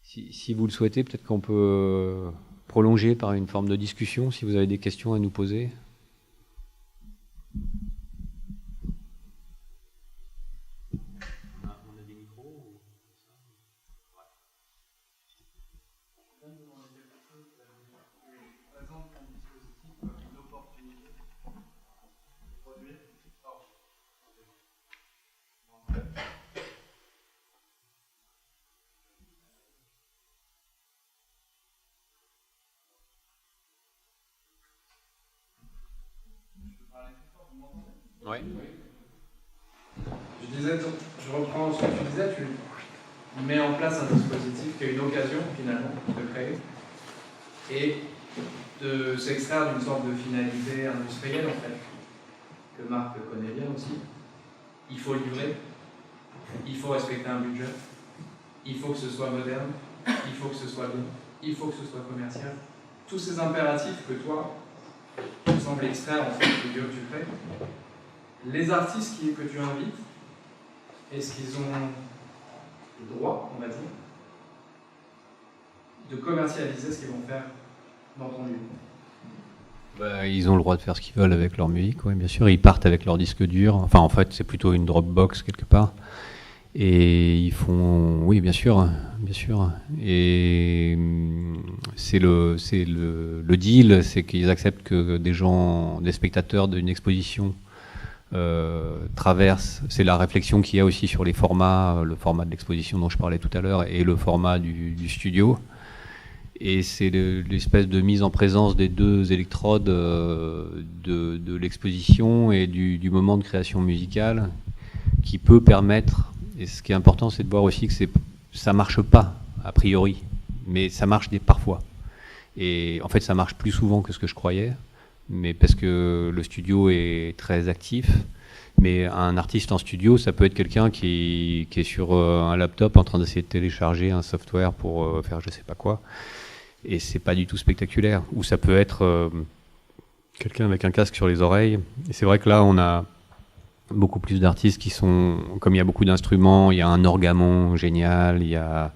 Si vous le souhaitez, peut-être qu'on peut prolonger par une forme de discussion, si vous avez des questions à nous poser. Oui. Je disais, je reprends ce que tu disais, tu mets en place un dispositif qui a une occasion finalement de créer et de s'extraire d'une sorte de finalité industrielle en fait, que Marc connaît bien aussi. Il faut livrer, il faut respecter un budget, il faut que ce soit moderne, il faut que ce soit bien, il faut que ce soit commercial. Tous ces impératifs que toi, tu sembles extraire en fait du lieu que tu crées, les artistes que tu invites, est-ce qu'ils ont le droit, on va dire, de commercialiser ce qu'ils vont faire dans ton lieu? Bah, ils ont le droit de faire ce qu'ils veulent avec leur musique, ouais, bien sûr. Ils partent avec leur disque dur. Enfin, en fait, c'est plutôt une Dropbox quelque part. Et ils font, oui, bien sûr, bien sûr. Et c'est le deal, c'est qu'ils acceptent que des gens, des spectateurs d'une exposition traversent. C'est la réflexion qu'il y a aussi sur les formats, le format de l'exposition dont je parlais tout à l'heure et le format du studio. Et c'est l'espèce de mise en présence des deux électrodes de l'exposition et du moment de création musicale qui peut permettre, et ce qui est important c'est de voir aussi que ça marche pas a priori, mais ça marche parfois. Et en fait ça marche plus souvent que ce que je croyais, mais parce que le studio est très actif. Mais un artiste en studio, ça peut être quelqu'un qui est sur un laptop en train d'essayer de télécharger un software pour faire je sais pas quoi. Et c'est pas du tout spectaculaire. Ou ça peut être quelqu'un avec un casque sur les oreilles. Et c'est vrai que là, on a beaucoup plus d'artistes qui sont... Comme il y a beaucoup d'instruments, il y a un orgamon génial, il y a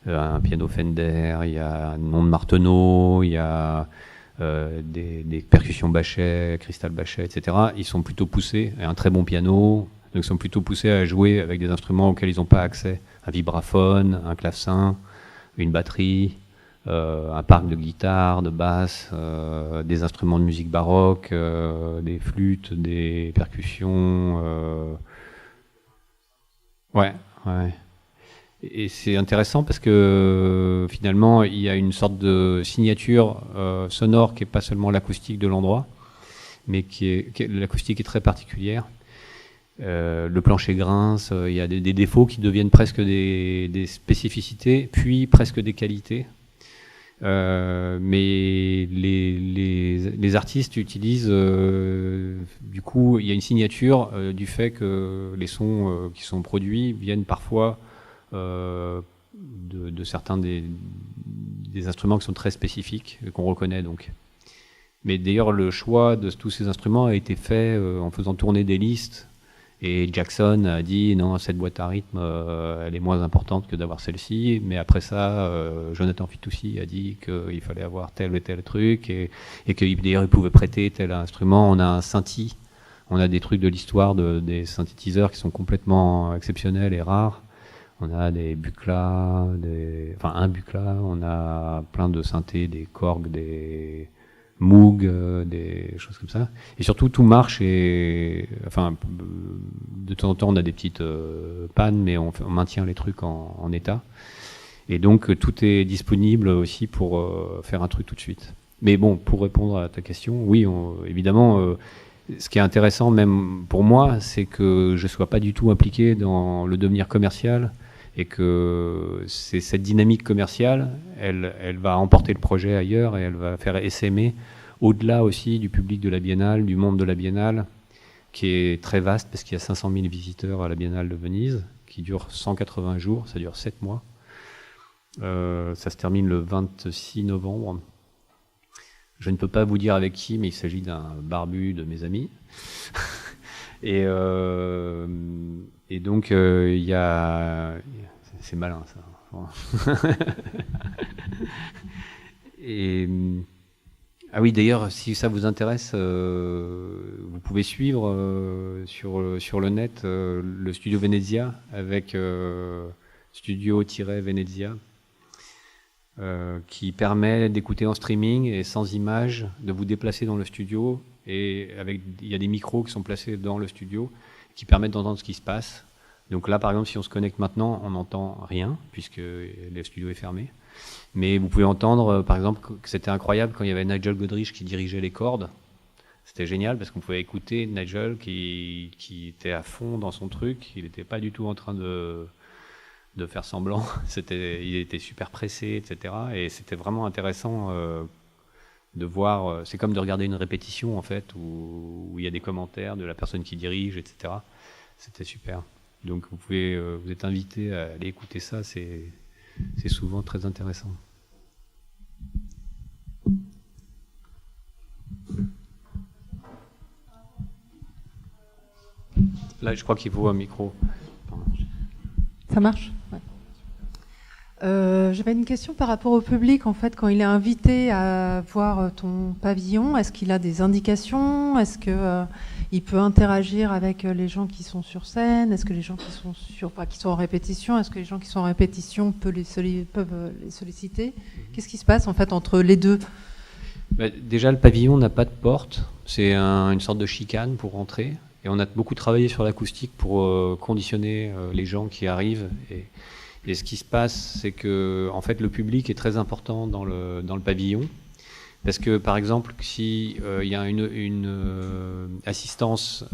un piano Fender, il y a un nom de Martenot, il y a des percussions Bachet, Crystal Bachet, etc. Ils sont plutôt poussés, et un très bon piano, donc ils sont plutôt poussés à jouer avec des instruments auxquels ils n'ont pas accès. Un vibraphone, un clavecin, une batterie... un parc de guitares, de basses, des instruments de musique baroque, des flûtes, des percussions. Ouais. Et c'est intéressant parce que finalement, il y a une sorte de signature sonore qui n'est pas seulement l'acoustique de l'endroit, mais l'acoustique est très particulière. Le plancher grince, il y a des défauts qui deviennent presque des spécificités, puis presque des qualités. Mais les artistes utilisent du coup il y a une signature du fait que les sons qui sont produits viennent parfois de certains des instruments qui sont très spécifiques qu'on reconnaît donc. Mais d'ailleurs le choix de tous ces instruments a été fait en faisant tourner des listes. Et Jackson a dit non, cette boîte à rythme, elle est moins importante que d'avoir celle-ci. Mais après ça, Jonathan Fitoussi a dit qu'il fallait avoir tel et tel truc et que d'ailleurs il pouvait prêter tel instrument. On a un synthi, on a des trucs de l'histoire des synthétiseurs qui sont complètement exceptionnels et rares. On a des Buchla, un Buchla, on a plein de synthés, des Korg, des Moog, des choses comme ça. Et surtout, tout marche et, enfin, de temps en temps, on a des petites pannes, mais on maintient les trucs en état. Et donc, tout est disponible aussi pour faire un truc tout de suite. Mais bon, pour répondre à ta question, oui, évidemment, ce qui est intéressant, même pour moi, c'est que je ne sois pas du tout impliqué dans le devenir commercial et que c'est cette dynamique commerciale, elle va emporter le projet ailleurs et elle va faire essaimer au-delà aussi du public de la Biennale, du monde de la Biennale, qui est très vaste parce qu'il y a 500 000 visiteurs à la Biennale de Venise, qui dure 180 jours, ça dure 7 mois. Ça se termine le 26 novembre. Je ne peux pas vous dire avec qui, mais il s'agit d'un barbu de mes amis. Et donc, il y a... C'est malin, ça. Ah oui, d'ailleurs, si ça vous intéresse, vous pouvez suivre sur le net le Studio Venezia avec Studio-Venezia. qui permet d'écouter en streaming et sans image, de vous déplacer dans le studio. Et il y a des micros qui sont placés dans le studio qui permettent d'entendre ce qui se passe. Donc là, par exemple, si on se connecte maintenant, on n'entend rien puisque le studio est fermé. Mais vous pouvez entendre, par exemple, que c'était incroyable quand il y avait Nigel Godrich qui dirigeait les cordes. C'était génial parce qu'on pouvait écouter Nigel qui était à fond dans son truc. Il n'était pas du tout en train de faire semblant. Il était super pressé, etc. Et c'était vraiment intéressant de voir. C'est comme de regarder une répétition, en fait, où il y a des commentaires de la personne qui dirige, etc. C'était super. Donc vous êtes invité à aller écouter ça. C'est souvent très intéressant. Là, je crois qu'il faut un micro. Ça marche ? Ouais. J'avais une question par rapport au public. En fait, quand il est invité à voir ton pavillon, est-ce qu'il a des indications ? Est-ce qu'il peut interagir avec les gens qui sont sur scène ? Est-ce que les gens qui sont en répétition, est-ce que les gens qui sont en répétition peuvent les solliciter ? Qu'est-ce qui se passe en fait entre les deux ? Déjà, le pavillon n'a pas de porte. C'est une sorte de chicane pour rentrer. Et on a beaucoup travaillé sur l'acoustique pour conditionner les gens qui arrivent. Et ce qui se passe, c'est que en fait, le public est très important dans le pavillon. Parce que, par exemple, si y a une assistance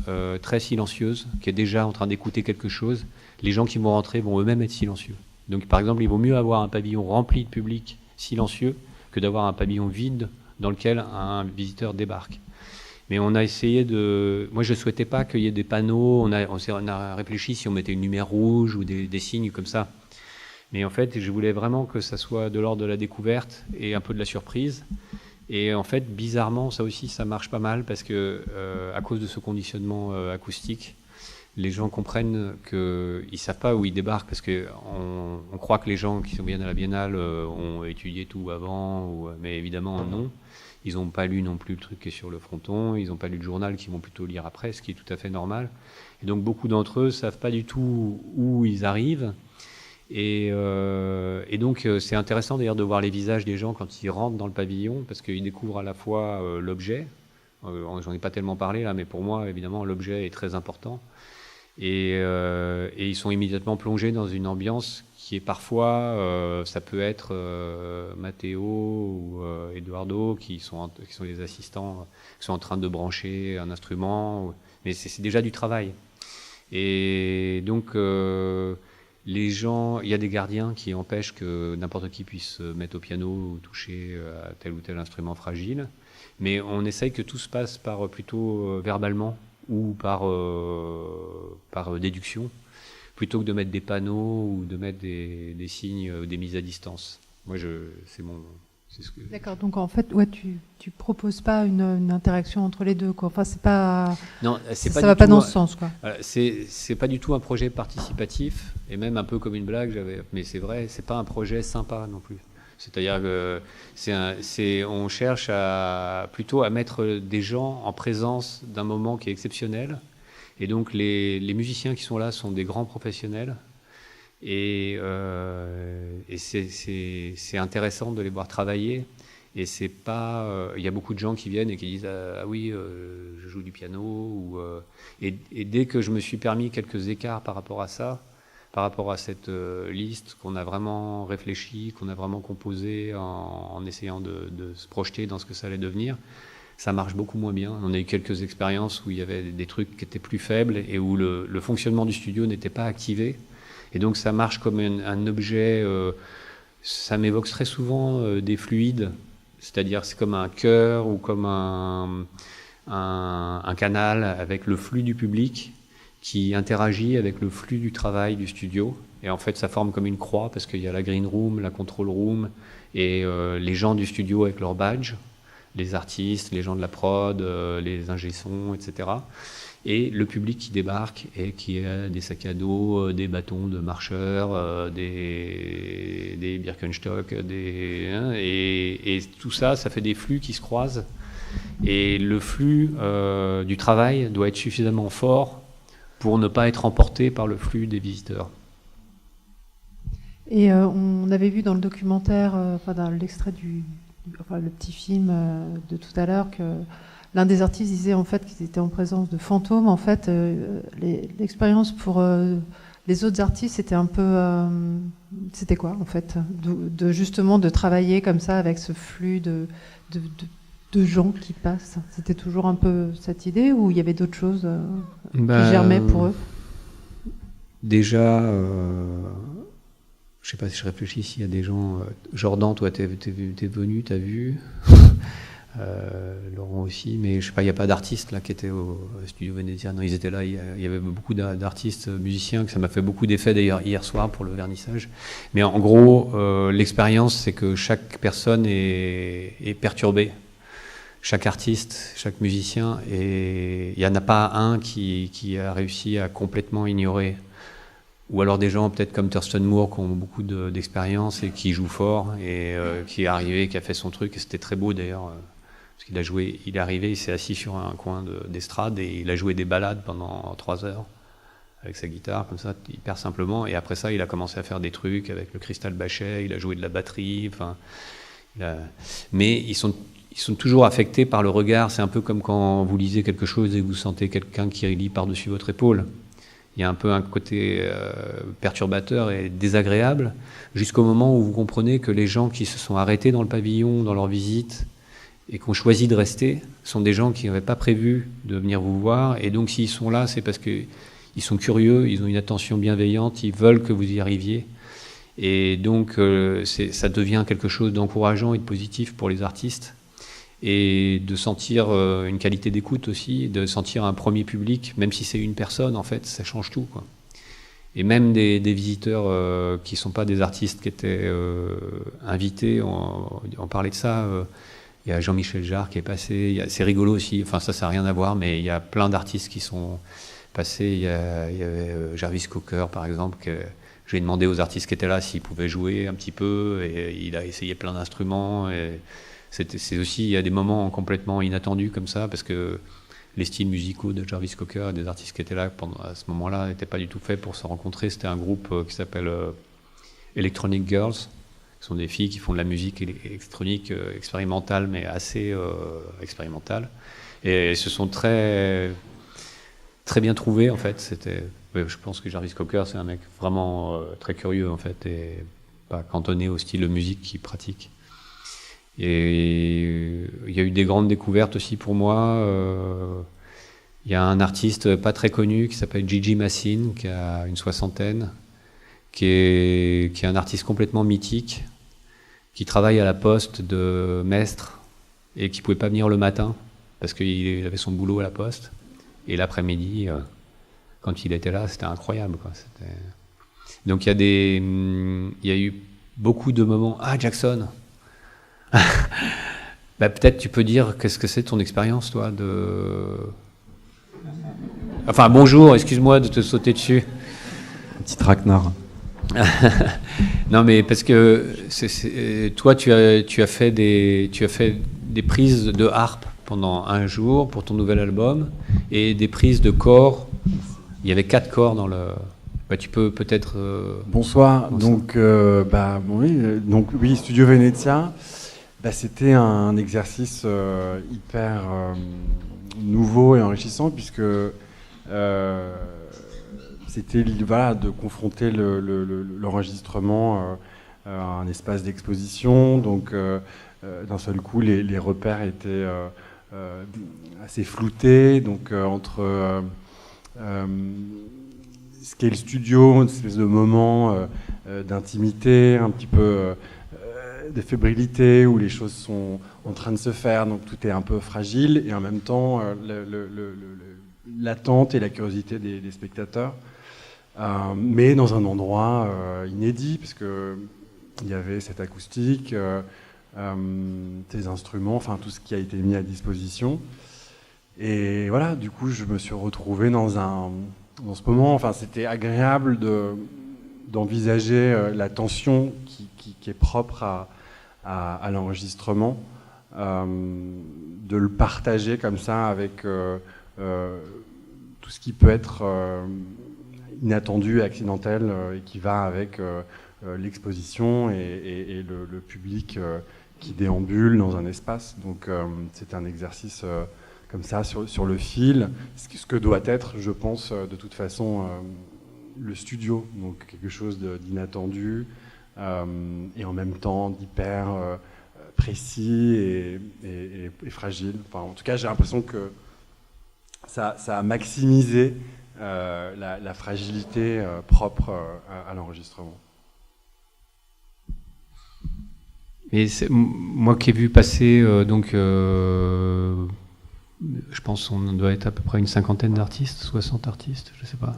très silencieuse qui est déjà en train d'écouter quelque chose, les gens qui vont rentrer vont eux-mêmes être silencieux. Donc, par exemple, il vaut mieux avoir un pavillon rempli de public silencieux que d'avoir un pavillon vide dans lequel un visiteur débarque. Mais on a essayé de... Moi, je ne souhaitais pas qu'il y ait des panneaux. On a réfléchi si on mettait une lumière rouge ou des signes comme ça. Mais en fait, je voulais vraiment que ça soit de l'ordre de la découverte et un peu de la surprise. Et en fait, bizarrement, ça aussi, ça marche pas mal parce que, à cause de ce conditionnement acoustique, les gens comprennent qu'ils ne savent pas où ils débarquent parce qu'on croit que les gens qui viennent à la Biennale ont étudié tout avant, mais évidemment, non. Ils n'ont pas lu non plus le truc qui est sur le fronton, ils n'ont pas lu le journal qu'ils vont plutôt lire après, ce qui est tout à fait normal. Et donc beaucoup d'entre eux ne savent pas du tout où ils arrivent. Et donc c'est intéressant d'ailleurs de voir les visages des gens quand ils rentrent dans le pavillon, parce qu'ils découvrent à la fois l'objet, j'en ai pas tellement parlé là, mais pour moi évidemment l'objet est très important. Et ils sont immédiatement plongés dans une ambiance qui est parfois, ça peut être Matteo ou Eduardo qui sont les assistants, qui sont en train de brancher un instrument, mais c'est déjà du travail. Et donc les gens, il y a des gardiens qui empêchent que n'importe qui puisse se mettre au piano ou toucher à tel ou tel instrument fragile, mais on essaye que tout se passe plutôt verbalement ou par déduction, plutôt que de mettre des panneaux ou de mettre des signes, des mises à distance. Moi, D'accord, donc en fait, ouais, tu proposes pas une interaction entre les deux, quoi. Enfin, c'est pas. Non, ça va pas dans ce sens, quoi. C'est pas du tout un projet participatif, et même un peu comme une blague, mais c'est vrai, c'est pas un projet sympa non plus. C'est-à-dire que on cherche plutôt à mettre des gens en présence d'un moment qui est exceptionnel. Et donc les musiciens qui sont là sont des grands professionnels. Et c'est intéressant de les voir travailler. Et c'est pas, il y a beaucoup de gens qui viennent et qui disent ah oui, je joue du piano. Et dès que je me suis permis quelques écarts par rapport à ça, par rapport à cette liste qu'on a vraiment réfléchi, qu'on a vraiment composée en essayant de se projeter dans ce que ça allait devenir, ça marche beaucoup moins bien. On a eu quelques expériences où il y avait des trucs qui étaient plus faibles et où le fonctionnement du studio n'était pas activé. Et donc ça marche comme un objet, ça m'évoque très souvent des fluides, c'est-à-dire c'est comme un chœur ou comme un canal avec le flux du public qui interagit avec le flux du travail du studio. Et en fait, ça forme comme une croix parce qu'il y a la green room, la control room et les gens du studio avec leur badge, les artistes, les gens de la prod, les ingé-sons, etc. Et le public qui débarque et qui a des sacs à dos, des bâtons de marcheurs, des Birkenstock, et tout ça, ça fait des flux qui se croisent. Et le flux du travail doit être suffisamment fort pour ne pas être emporté par le flux des visiteurs. Et on avait vu dans le documentaire, dans l'extrait le petit film de tout à l'heure, que l'un des artistes disait en fait qu'ils étaient en présence de fantômes. En fait, l'expérience pour les autres artistes, c'était un peu, c'était quoi en fait, justement de travailler comme ça avec ce flux de gens qui passent. C'était toujours un peu cette idée, ou il y avait d'autres choses qui germaient pour eux? Déjà, je sais pas si je réfléchis s'il y a des gens. Jordan, toi, t'es venu, t'as vu. Laurent aussi, mais je sais pas, il n'y a pas d'artistes là qui étaient au studio Venezia. Non, ils étaient là. Il y avait beaucoup d'artistes musiciens, que ça m'a fait beaucoup d'effet d'ailleurs hier soir pour le vernissage. Mais en gros, l'expérience, c'est que chaque personne est perturbée. Chaque artiste, chaque musicien, et il n'y en a pas un qui a réussi à complètement ignorer. Ou alors des gens peut-être comme Thurston Moore qui ont beaucoup d'expérience et qui jouent fort, et qui est arrivé, qui a fait son truc, et c'était très beau d'ailleurs. Parce qu'il a joué, il est arrivé, il s'est assis sur un coin d'estrade et il a joué des ballades pendant 3 heures avec sa guitare, comme ça, hyper simplement. Et après ça, il a commencé à faire des trucs avec le Crystal Bachet, il a joué de la batterie. Enfin, mais ils sont toujours affectés par le regard. C'est un peu comme quand vous lisez quelque chose et vous sentez quelqu'un qui lit par-dessus votre épaule. Il y a un peu un côté perturbateur et désagréable, jusqu'au moment où vous comprenez que les gens qui se sont arrêtés dans le pavillon, dans leur visite, et qui ont choisi de rester, sont des gens qui n'avaient pas prévu de venir vous voir. Et donc s'ils sont là, c'est parce qu'ils sont curieux, ils ont une attention bienveillante, ils veulent que vous y arriviez. Et donc ça devient quelque chose d'encourageant et de positif pour les artistes. Et de sentir une qualité d'écoute aussi, de sentir un premier public, même si c'est une personne, en fait, ça change tout, quoi. Et même des visiteurs qui ne sont pas des artistes qui étaient invités, on parlait de ça. Il y a Jean-Michel Jarre qui est passé, c'est rigolo aussi, enfin ça n'a rien à voir, mais il y a plein d'artistes qui sont passés. Il y avait Jarvis Cocker par exemple, que je lui ai demandé aux artistes qui étaient là s'ils pouvaient jouer un petit peu, et il a essayé plein d'instruments. Et c'est aussi, il y a des moments complètement inattendus comme ça, parce que les styles musicaux de Jarvis Cocker et des artistes qui étaient là à ce moment-là n'étaient pas du tout faits pour se rencontrer. C'était un groupe qui s'appelle Electronic Girls. Ce sont des filles qui font de la musique électronique expérimentale, mais assez expérimentale. Et se sont très, très bien trouvés, en fait. Je pense que Jarvis Cocker, c'est un mec vraiment très curieux, en fait, et pas cantonné au style de musique qu'il pratique. Et il y a eu des grandes découvertes aussi pour moi. Il y a un artiste pas très connu qui s'appelle Gigi Massine, qui a une 60aine, qui est un artiste complètement mythique, qui travaille à la poste de Mestre et qui ne pouvait pas venir le matin parce qu'il avait son boulot à la poste. Et l'après-midi, quand il était là, c'était incroyable, quoi. Donc il y a eu beaucoup de moments. Ah, Jackson. Peut-être tu peux dire qu'est-ce que c'est ton expérience, toi, Enfin, bonjour, excuse-moi de te sauter dessus. Un petit traquenard. Non, mais parce que toi, tu as fait des prises de harpe pendant un jour pour ton nouvel album, et des prises de corps. Il y avait 4 corps dans le. Tu peux peut-être. Bonsoir. Donc, oui, Studio Venezia. C'était un exercice hyper nouveau et enrichissant, puisque c'était de confronter l'enregistrement à un espace d'exposition. Donc, d'un seul coup, les repères étaient assez floutés. Donc, entre ce qu'est le studio, une espèce de moment d'intimité, un petit peu de fébrilité, où les choses sont en train de se faire, donc tout est un peu fragile, et en même temps, l'attente et la curiosité des spectateurs. Mais dans un endroit inédit, parce que il y avait cette acoustique, ces instruments, enfin tout ce qui a été mis à disposition. Et voilà, du coup, je me suis retrouvé dans ce moment. Enfin, c'était agréable d'envisager la tension qui est propre à l'enregistrement, de le partager comme ça avec tout ce qui peut être inattendu et accidentel, et qui va avec l'exposition et le public qui déambule dans un espace. Donc c'est un exercice comme ça sur le fil, ce que doit être, je pense, de toute façon, le studio, donc quelque chose d'inattendu et en même temps d'hyper précis et fragile. Enfin, en tout cas, j'ai l'impression que ça a maximisé la fragilité propre à l'enregistrement. Et moi qui ai vu passer, je pense qu'on doit être à peu près une 50aine d'artistes, 60 artistes, je sais pas.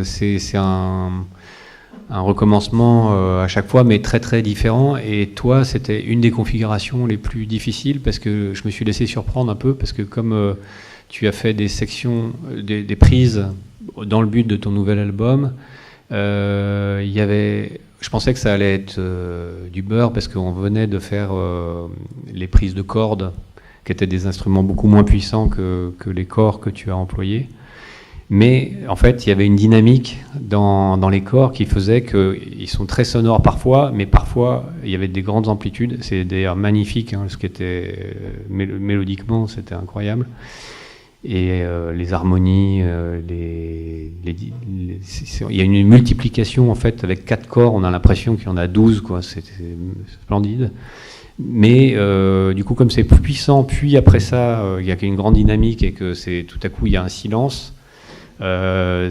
C'est un recommencement à chaque fois, mais très très différent. Et toi, c'était une des configurations les plus difficiles parce que je me suis laissé surprendre un peu parce que comme tu as fait des sections, des prises dans le but de ton nouvel album, je pensais que ça allait être du beurre parce qu'on venait de faire les prises de cordes qui étaient des instruments beaucoup moins puissants que les corps que tu as employés. Mais en fait, il y avait une dynamique dans les corps qui faisait qu'ils sont très sonores parfois, mais parfois il y avait des grandes amplitudes. C'est d'ailleurs magnifique, ce qui était mélodiquement, c'était incroyable. Et les harmonies, il y a une multiplication en fait avec 4 corps. On a l'impression qu'il y en a 12, quoi. C'est splendide. Mais du coup, comme c'est plus puissant, puis après ça, il y a une grande dynamique et que tout à coup il y a un silence.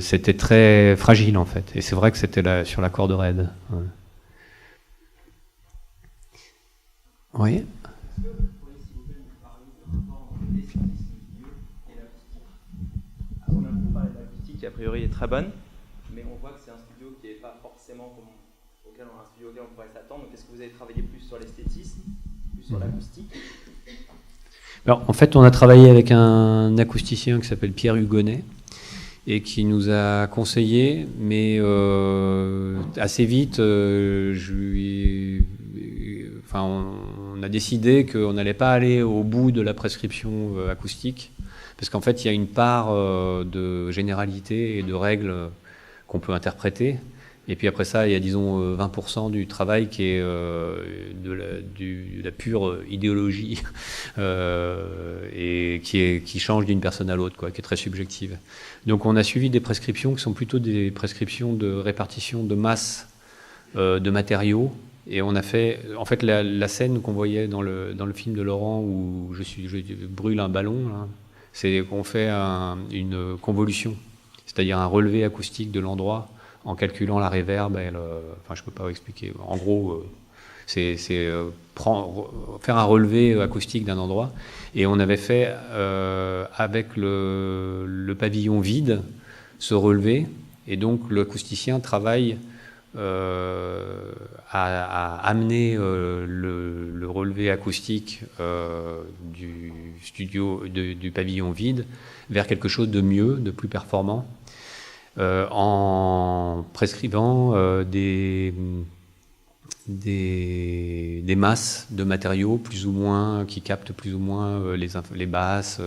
C'était très fragile en fait, et c'est vrai que c'était sur la corde raide. Oui. On a beaucoup parlé de l'acoustique qui a priori est très bonne, mais on voit que c'est un studio qui n'est pas forcément un studio auquel on pourrait s'attendre. Donc est-ce que vous avez travaillé plus sur l'esthétisme, plus sur l'acoustique? Alors en fait, on a travaillé avec un acousticien qui s'appelle Pierre Hugonnet, et qui nous a conseillé, mais assez vite, on a décidé qu'on n'allait pas aller au bout de la prescription acoustique, parce qu'en fait, il y a une part de généralité et de règles qu'on peut interpréter, et puis après ça, il y a disons 20% du travail qui est de la pure idéologie et qui change d'une personne à l'autre, quoi, qui est très subjective. Donc on a suivi des prescriptions qui sont plutôt des prescriptions de répartition de masse de matériaux, et on a fait, en fait, la scène qu'on voyait dans le film de Laurent où je brûle un ballon, là, c'est qu'on fait une convolution, c'est-à-dire un relevé acoustique de l'endroit en calculant la réverb. Je ne peux pas vous expliquer. En gros, c'est faire un relevé acoustique d'un endroit. Et on avait fait, avec le pavillon vide, ce relevé. Et donc, l'acousticien travaille à amener le relevé acoustique du studio, du pavillon vide, vers quelque chose de mieux, de plus performant. En prescrivant des masses de matériaux plus ou moins qui captent plus ou moins les basses,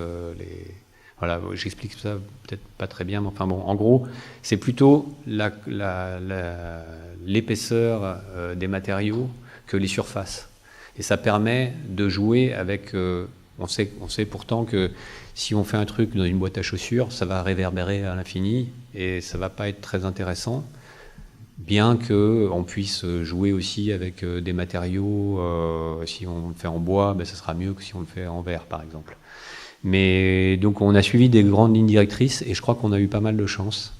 voilà, j'explique ça peut-être pas très bien, mais enfin bon, en gros, c'est plutôt l'épaisseur des matériaux que les surfaces, et ça permet de jouer avec. On sait pourtant que si on fait un truc dans une boîte à chaussures, ça va réverbérer à l'infini et ça va pas être très intéressant, bien qu'on puisse jouer aussi avec des matériaux. Si on le fait en bois, ça sera mieux que si on le fait en verre, par exemple. Mais donc on a suivi des grandes lignes directrices et je crois qu'on a eu pas mal de chance.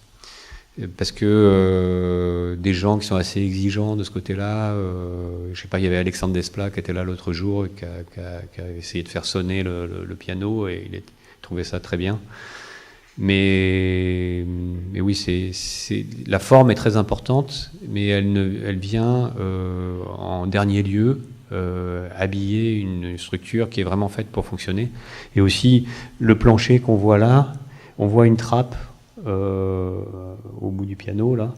Parce que des gens qui sont assez exigeants de ce côté-là, je sais pas, il y avait Alexandre Desplat qui était là l'autre jour et qui a essayé de faire sonner le piano et il trouvait ça très bien. Mais oui, la forme est très importante, mais elle vient en dernier lieu habiller une structure qui est vraiment faite pour fonctionner. Et aussi, le plancher qu'on voit là, on voit une trappe au bout du piano là,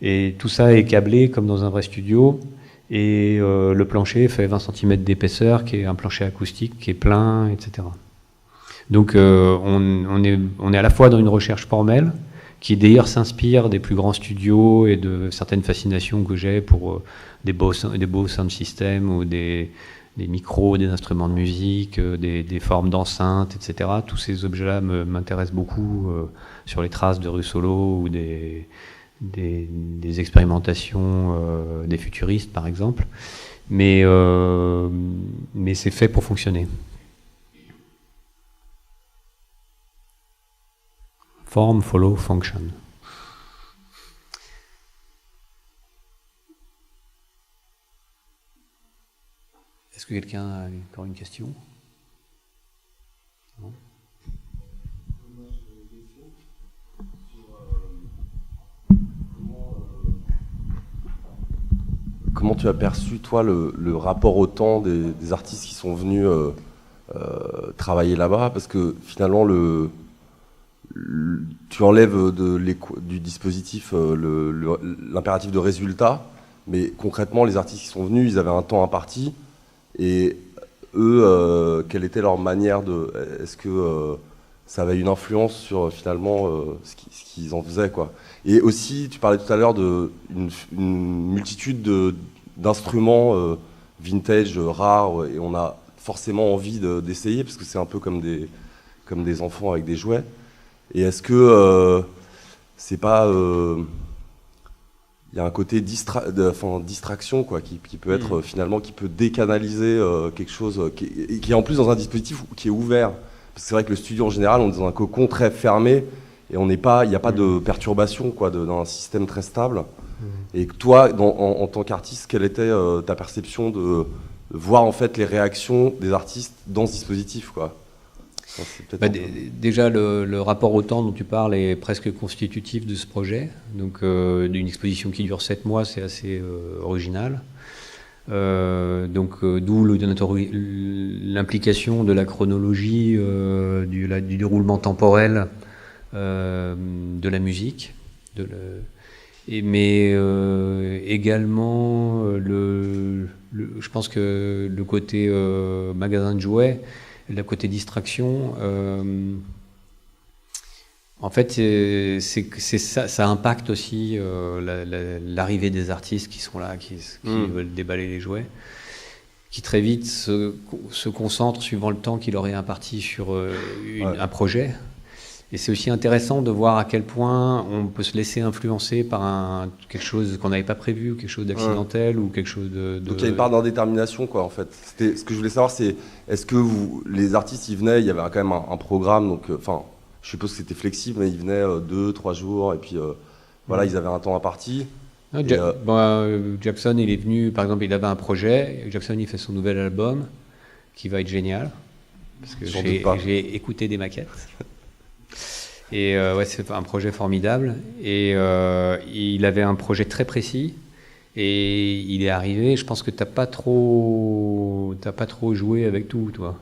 et tout ça est câblé comme dans un vrai studio, et le plancher fait 20 cm d'épaisseur, qui est un plancher acoustique qui est plein, etc. Donc on est à la fois dans une recherche formelle qui d'ailleurs s'inspire des plus grands studios et de certaines fascinations que j'ai pour des beaux sound systems ou des micros, des instruments de musique, des formes d'enceintes, etc. Tous ces objets-là m'intéressent beaucoup sur les traces de Russolo ou des expérimentations des futuristes, par exemple. Mais c'est fait pour fonctionner. Form, follow, function. Est-ce que quelqu'un a encore une question? Non? Comment tu as perçu, toi, le rapport au temps des artistes qui sont venus travailler là-bas? Parce que finalement, tu enlèves du dispositif l'impératif de résultat, mais concrètement, les artistes qui sont venus, ils avaient un temps imparti, et eux, quelle était leur manière de... Est-ce que ça avait une influence sur finalement ce qu'ils en faisaient, quoi? Et aussi, tu parlais tout à l'heure d'une multitude d'instruments vintage, rares, et on a forcément envie d'essayer, parce que c'est un peu comme des enfants avec des jouets. Et est-ce que c'est pas... il y a un côté distraction, quoi, qui peut être finalement, qui peut décanaliser quelque chose, qui est en plus dans un dispositif qui est ouvert. Parce que c'est vrai que le studio en général, on est dans un cocon très fermé, et il n'y a pas de perturbation, quoi, dans un système très stable. Et toi, en tant qu'artiste, quelle était ta perception de voir en fait les réactions des artistes dans ce dispositif, quoi? Déjà, le rapport au temps dont tu parles est presque constitutif de ce projet. Donc, d'une exposition qui dure 7 mois, c'est assez original. D'où l'implication de la chronologie, du déroulement temporel de la musique. Mais également, je pense que le côté magasin de jouets, le côté distraction, en fait, ça impacte aussi l'arrivée des artistes qui sont là, qui veulent déballer les jouets, qui très vite se concentrent, suivant le temps qui leur est imparti, sur un projet. Et c'est aussi intéressant de voir à quel point on peut se laisser influencer par quelque chose qu'on n'avait pas prévu, ou quelque chose d'accidentel, ou quelque chose de... Donc il y a une part d'indétermination, quoi, en fait. Ce que je voulais savoir, c'est, est-ce que les artistes, ils venaient, il y avait quand même un programme, donc, je suppose que c'était flexible, mais ils venaient 2-3 jours, et puis voilà, ils avaient un temps imparti. Jackson, il est venu, par exemple, il avait un projet. Jackson, il fait son nouvel album, qui va être génial, parce que j'ai écouté des maquettes. Et c'est un projet formidable. Et il avait un projet très précis. Et il est arrivé. Je pense que t'as pas trop joué avec tout, toi.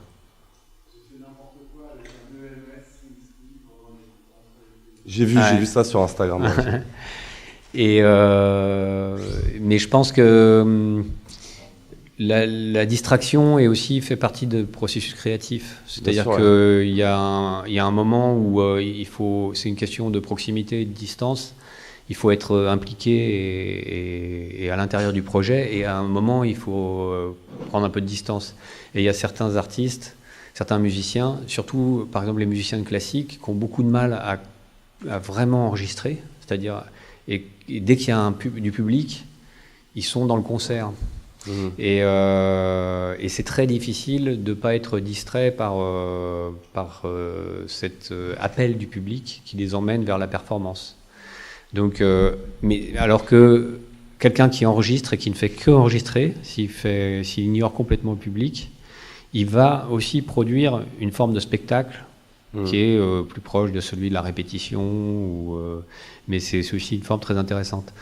J'ai vu ça sur Instagram. Mais je pense que la distraction fait partie du processus créatif. C'est-à-dire qu'il y a un moment où c'est une question de proximité et de distance. Il faut être impliqué et à l'intérieur du projet. Et à un moment, il faut prendre un peu de distance. Et il y a certains artistes, certains musiciens, surtout par exemple les musiciens classiques, qui ont beaucoup de mal à vraiment enregistrer. C'est-à-dire, et dès qu'il y a du public, ils sont dans le concert. Et c'est très difficile de ne pas être distrait par cet appel du public qui les emmène vers la performance. Donc, mais alors que quelqu'un qui enregistre et qui ne fait que enregistrer, s'il ignore complètement le public, il va aussi produire une forme de spectacle qui est plus proche de celui de la répétition, mais c'est aussi une forme très intéressante.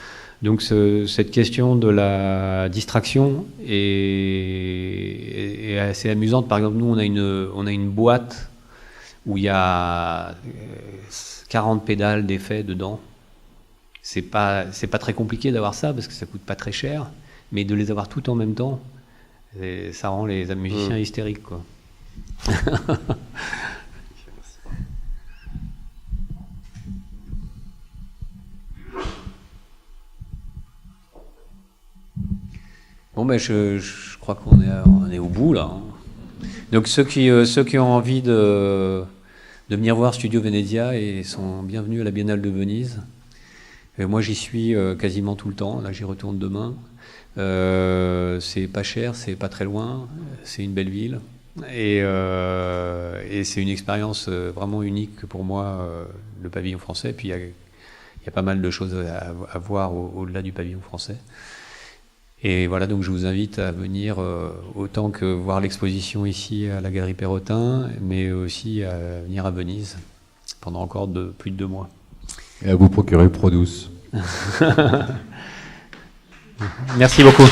Donc cette question de la distraction est assez amusante. Par exemple, nous, on a une boîte où il y a 40 pédales d'effets dedans. C'est pas très compliqué d'avoir ça parce que ça coûte pas très cher, mais de les avoir toutes en même temps, ça rend les musiciens hystériques, quoi. mais je crois qu'on est au bout là. Donc ceux qui ont envie de venir voir Studio Venezia et sont bienvenus à la Biennale de Venise. Moi j'y suis quasiment tout le temps, là j'y retourne demain. C'est pas cher, c'est pas très loin, c'est une belle ville. Et c'est une expérience vraiment unique pour moi, le pavillon français. Puis il y a pas mal de choses à voir au-delà du pavillon français. Et voilà, donc je vous invite à venir autant que voir l'exposition ici à la Galerie Perrotin, mais aussi à venir à Venise pendant encore plus de 2 mois. Et à vous procurer Produce. Merci beaucoup.